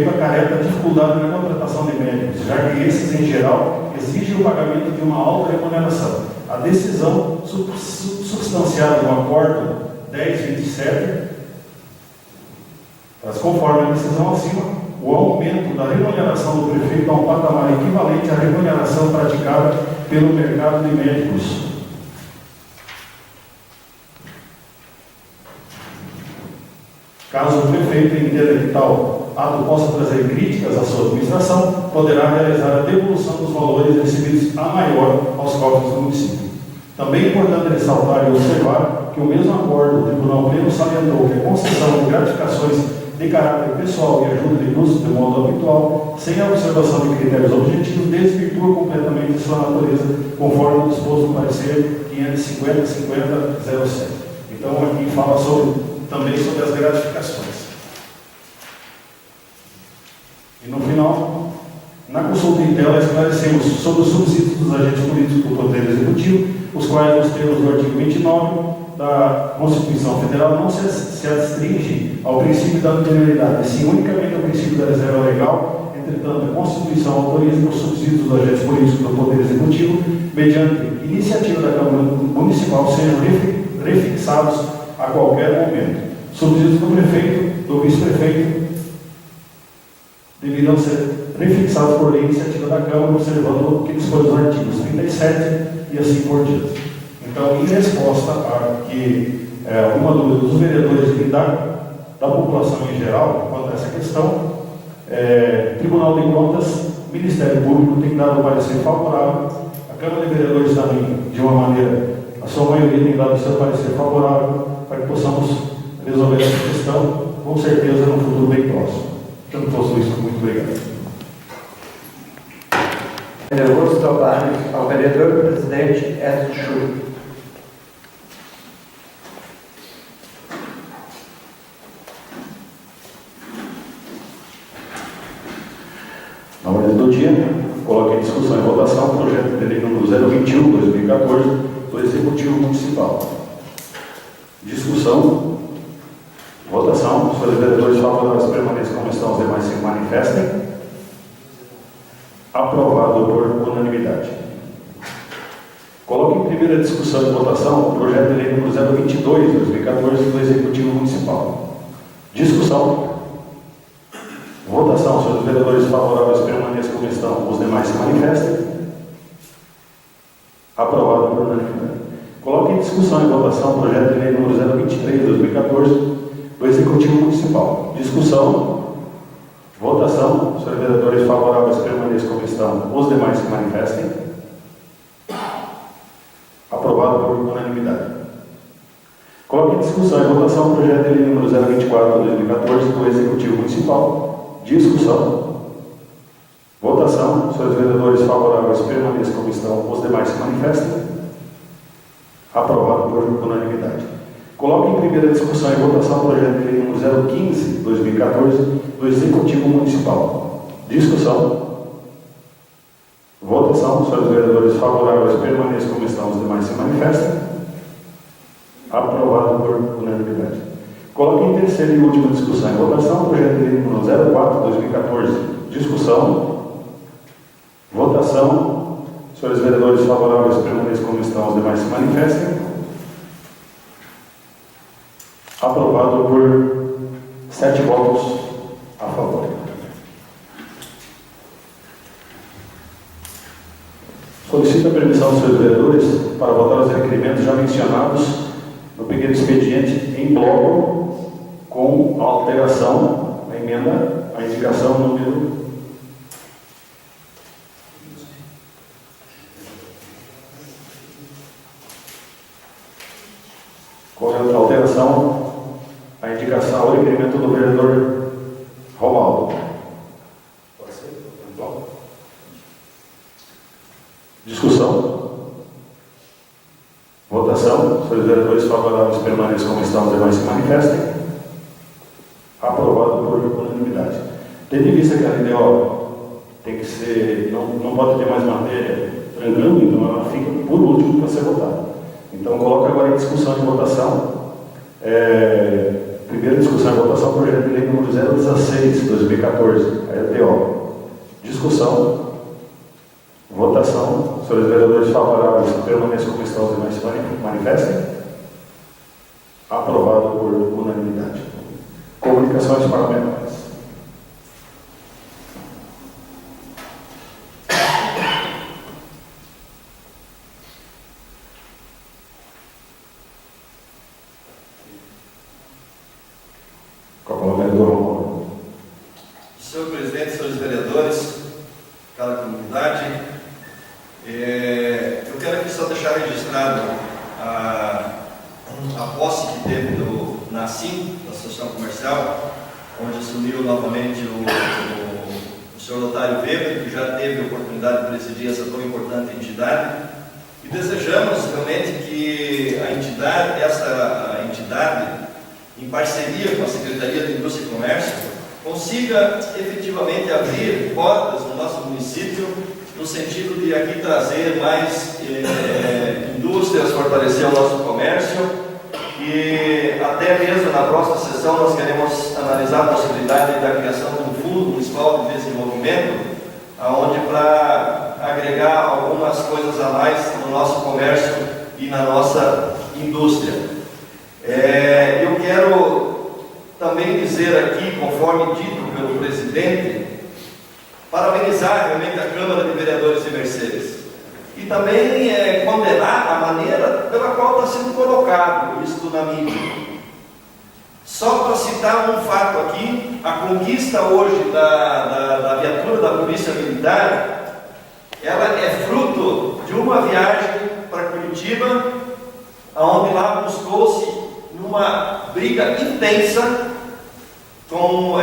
acarreta dificuldade na contratação de médicos, já que esses, em geral, exigem o pagamento de uma alta remuneração. A decisão substanciada no acordo 1027 traz, conforme a decisão acima, o aumento da remuneração do prefeito a um patamar equivalente à remuneração praticada pelo mercado de médicos. Caso o prefeito entenda que tal ato possa trazer críticas à sua administração, poderá realizar a devolução dos valores recebidos a maior aos cofres do município. Também é importante ressaltar e observar que o mesmo acordo, o Tribunal Pleno salientou que a concessão de gratificações de caráter pessoal e ajuda de custo de modo habitual, sem a observação de critérios objetivos, desvirtua completamente sua natureza, conforme o disposto no parecer 550-5007. Então, aqui fala também sobre as gratificações. E no final, na consulta em tela, esclarecemos sobre os subsídios dos agentes políticos do Poder Executivo, os quais, nos termos do artigo 29 da Constituição Federal, não se adstringe ao princípio da anterioridade, sim unicamente ao princípio da reserva legal. Entretanto, a Constituição autoriza os subsídios dos agentes políticos do Poder Executivo, mediante iniciativa da Câmara Municipal, sejam refixados a qualquer momento. Subsídios do prefeito, do vice-prefeito, deverão ser refixados por lei iniciativa da Câmara, observando o que dispõe dos artigos 37 e assim por diante. Então, em resposta a que uma dúvida dos vereadores e da população em geral quanto a essa questão, Tribunal de Contas, Ministério Público tem dado um parecer favorável, a Câmara de Vereadores também, de uma maneira, a sua maioria tem dado o seu parecer favorável para que possamos resolver essa questão, com certeza, no futuro bem próximo. Então, posto isso, muito obrigado. Generoso trabalho ao vereador presidente Edson Schultz. Na ordem do dia, coloque em discussão e votação o projeto de lei número 021/2014 do Executivo Municipal. Discussão, votação. Os senhores vereadores favoráveis permaneçam como estão, os demais se manifestem. Aprovado por unanimidade. Coloque em primeira discussão e votação o projeto de lei número 022/2014 do Executivo Municipal. Discussão. Votação. Senhores vereadores favoráveis permaneçam como estão, os demais se manifestem. Aprovado por unanimidade. Coloque em discussão e votação o projeto de lei número 023/2014 do Executivo Municipal. Discussão. Votação. Os senhores vereadores favoráveis permaneçam como estão, os demais se manifestem. Aprovado por unanimidade. Coloque em discussão e votação o projeto de lei número 024/2014 do Executivo Municipal. Discussão. Votação. Os senhores vereadores favoráveis permaneçam como estão, os demais se manifestem. Aprovado por unanimidade. Coloque em primeira discussão e votação o projeto de lei número 015/2014 do Executivo Municipal. Discussão. Votação. Os senhores vereadores favoráveis permaneçam como estão, os demais se manifestem. Aprovado por unanimidade. Coloque em terceira e última discussão e votação o projeto de lei número 04/2014. Discussão. Votação. Os senhores vereadores favoráveis permaneçam como estão, os demais se manifestem. Aprovado por 7 votos a favor. Solicito a permissão dos senhores vereadores para votar os requerimentos já mencionados no pequeno expediente em bloco, com a alteração, a emenda, a indicação número com a alteração, a indicação, o requerimento do vereador Romualdo. Pode ser? Discussão? Votação. Senhores vereadores favoráveis permaneçam como estão, os demais se manifestem. Aprovado por unanimidade. Tendo em vista que a LDO tem que ser, não pode ter mais matéria trancando, então ela fica por último para ser votada. Então coloca agora em discussão e votação. Primeira discussão e votação, projeto de lei número 016/2014, a LDO. Discussão. Votação. Senhores vereadores favoráveis permaneçam como estão, os demais se manifestem. Aprovado por unanimidade. Comunicações parlamentares. Com a palavra do Romulo. Senhor presidente, senhores vereadores, cada comunidade, eu quero aqui só deixar registrado a posse que teve na ASIM, da Associação Comercial, onde assumiu novamente o senhor Otário Weber, que já teve a oportunidade de presidir essa tão importante entidade, e desejamos realmente que essa entidade, em parceria com a Secretaria de Indústria e Comércio, consiga efetivamente abrir portas no nosso município, no sentido de aqui trazer mais indústrias, fortalecer o nosso comércio, e até mesmo na próxima sessão nós queremos analisar a possibilidade da criação de um fundo municipal de desenvolvimento, onde para agregar algumas coisas a mais no nosso comércio e na nossa indústria. Eu quero também dizer aqui, conforme dito pelo presidente, parabenizar realmente a Câmara de Vereadores de Mercedes e também condenar a maneira pela qual está sendo colocado isso na mídia. Só para citar um fato aqui, a conquista hoje da viatura da Polícia Militar, ela é fruto de uma viagem para Curitiba, onde lá buscou-se numa briga intensa com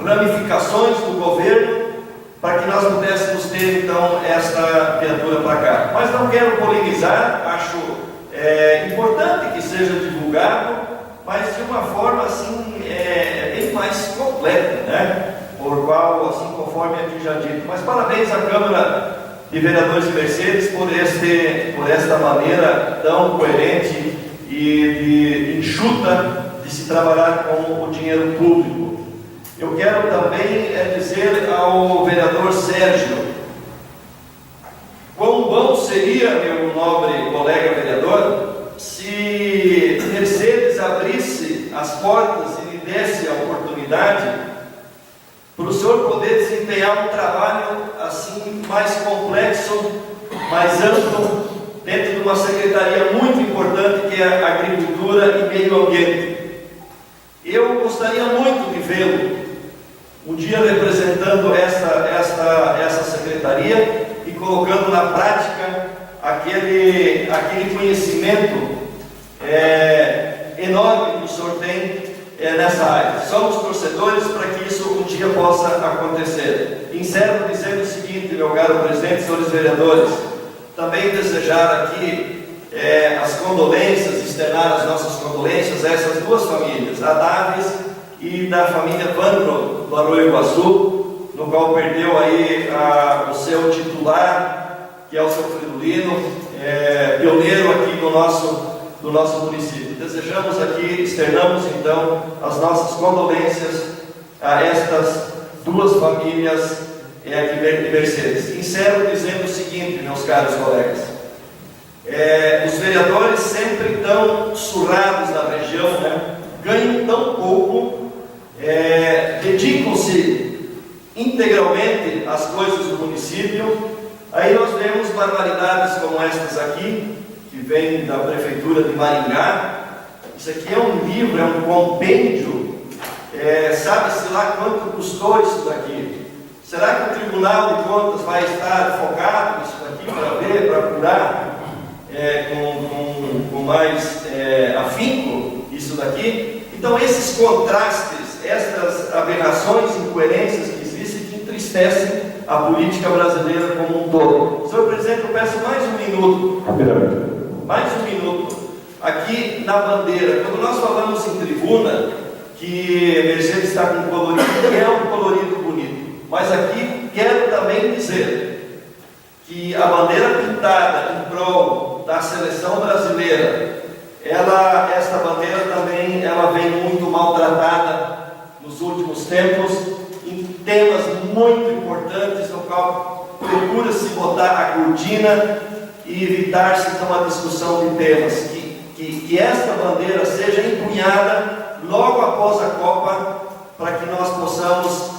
ramificações do governo para que nós pudéssemos ter então esta viatura para cá. Mas não quero polemizar, acho importante que seja divulgado, mas de uma forma assim bem mais completa, né? Por qual, assim conforme aqui já dito. Mas parabéns à Câmara de Vereadores de Mercedes por esta maneira tão coerente e enxuta de se trabalhar com o dinheiro público. Eu quero também dizer ao vereador Sérgio, quão bom seria, meu nobre colega vereador, se Mercedes abrisse as portas e lhe desse a oportunidade para o senhor poder desempenhar um trabalho assim mais complexo, mais amplo, dentro de uma secretaria muito importante que é a Agricultura e Meio Ambiente. Eu gostaria muito de vê-lo um dia representando essa secretaria e colocando na prática aquele conhecimento enorme que o senhor tem nessa área. Somos torcedores para que isso um dia possa acontecer. Encerro dizendo o seguinte, meu caro presidente, senhores vereadores, também desejar aqui as condolências, externar as nossas condolências a essas duas famílias, a Daves e da família Vandro do Arroio Iguaçu, no qual perdeu aí o seu titular, que é o seu Fridolino, pioneiro aqui do nosso município. Desejamos aqui, externamos então as nossas condolências a estas duas famílias aqui de Mercedes. Encerro dizendo o seguinte, meus caros colegas, os vereadores sempre tão surrados na região, né? Ganham tão pouco, dedicam-se integralmente às coisas do município. Aí nós vemos barbaridades como estas aqui, que vem da prefeitura de Maringá. Isso aqui é um livro, é um compêndio, sabe-se lá quanto custou isso daqui. Será que o Tribunal de Contas vai estar focado nisso daqui para ver, para apurar com mais afinco isso daqui? Então esses contrastes, estas aberrações, incoerências que existem, que entristecem a política brasileira como um todo. Senhor presidente, eu peço mais um minuto. Rapidamente. Mais um minuto. Aqui na bandeira, quando nós falamos em tribuna, que Mercedes está com colorido, que é um colorido bonito. Mas aqui quero também dizer que a bandeira pintada em prol da seleção brasileira, esta bandeira também ela vem muito maltratada nos últimos tempos, em temas muito importantes, no qual procura-se botar a cortina e evitar-se então a discussão de temas. Que esta bandeira seja empunhada logo após a Copa, para que nós possamos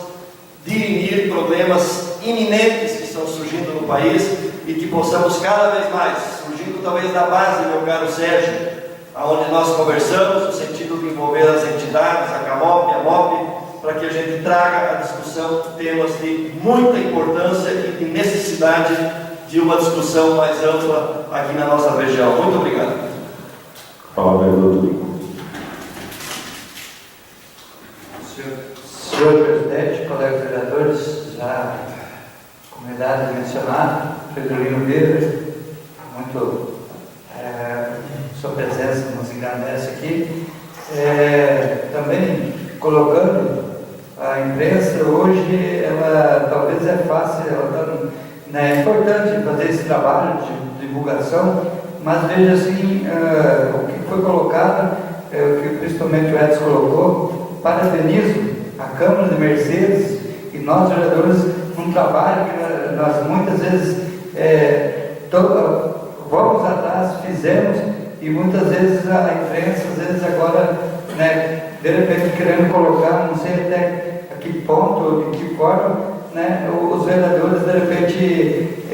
dirimir problemas iminentes que estão surgindo no país e que possamos cada vez mais, surgindo talvez da base, meu caro Sérgio, onde nós conversamos, no sentido de envolver as entidades, a CAMOP, a MOP, para que a gente traga a discussão temas de muita importância e de necessidade de uma discussão mais ampla aqui na nossa região. Muito obrigado. Fala, vereador Turinho. Senhor presidente, colegas vereadores, já comunidade mencionada, Fredolino Vieira, muito sua presença nos engrandece aqui. Também colocando a imprensa hoje, ela talvez é fácil, é importante fazer esse trabalho de divulgação, mas veja assim, o que foi colocado, o que principalmente o Edson colocou, parabenizo a Câmara de Mercedes e nós vereadores, um trabalho que nós muitas vezes vamos atrás, fizemos, e muitas vezes a imprensa, às vezes agora, de repente querendo colocar, não sei até a que ponto, ou de que forma, os vereadores de repente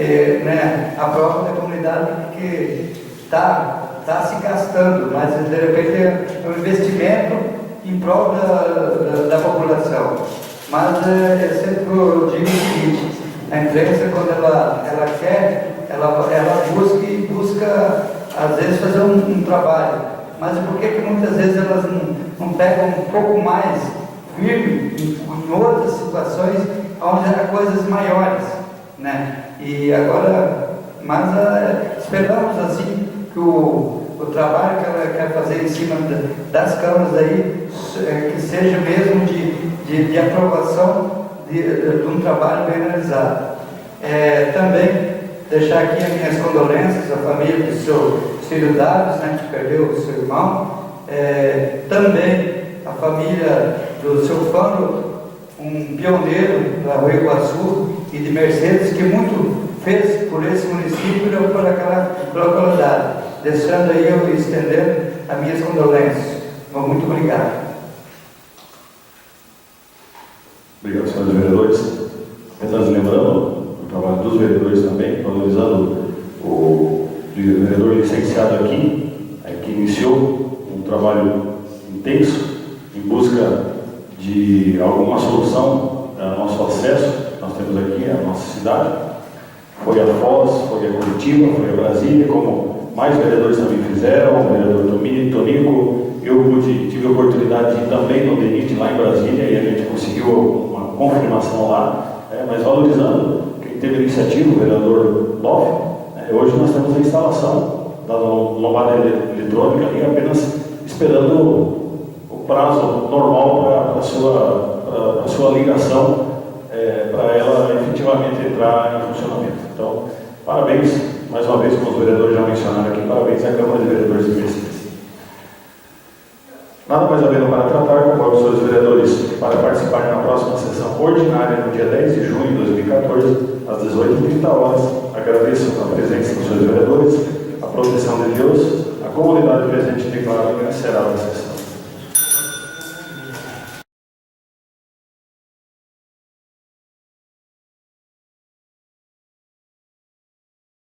aprovam da comunidade que está se gastando, mas de repente é um investimento em prol da população. Mas eu sempre digo o seguinte: a imprensa, quando ela quer, ela busca às vezes fazer um trabalho, mas por que muitas vezes elas não pegam um pouco mais firme em outras situações onde há coisas maiores, E agora, mas esperamos assim que o trabalho que ela quer fazer em cima das câmaras aí, que seja mesmo de aprovação de um trabalho bem realizado. Também deixar aqui as minhas condolências à família do seu filho Davis, que perdeu o seu irmão. Também a família do seu Fano, um pioneiro da Rio Iguaçu e de Mercedes, que muito fez por esse município e por aquela localidade. Deixando aí eu estendendo as minhas condolências. Muito obrigado. Obrigado, senhores vereadores. Apenas lembrando o trabalho dos vereadores também, valorizando o vereador licenciado aqui, que iniciou um trabalho intenso em busca de alguma solução ao nosso acesso que nós temos aqui à nossa cidade. Foi a Foz, foi a Curitiba, foi a Brasília, como mais vereadores também fizeram, o vereador Tonico. Eu tive a oportunidade de ir também no DENIT lá em Brasília e a gente conseguiu uma confirmação lá, mas valorizando quem teve a iniciativa, o vereador Loff. Hoje nós temos a instalação da lombada eletrônica ali, apenas esperando o prazo normal para a sua ligação, para ela efetivamente entrar em funcionamento. Então, parabéns, mais uma vez, como os vereadores já mencionaram aqui, parabéns à Câmara de Vereadores de Mercedes. Nada mais havendo para tratar, convoco os senhores vereadores para participar na próxima sessão ordinária, no dia 10 de junho de 2014, às 18h30. Agradeço a presença dos senhores vereadores, a proteção de Deus, a comunidade presente declara encerrada a sessão.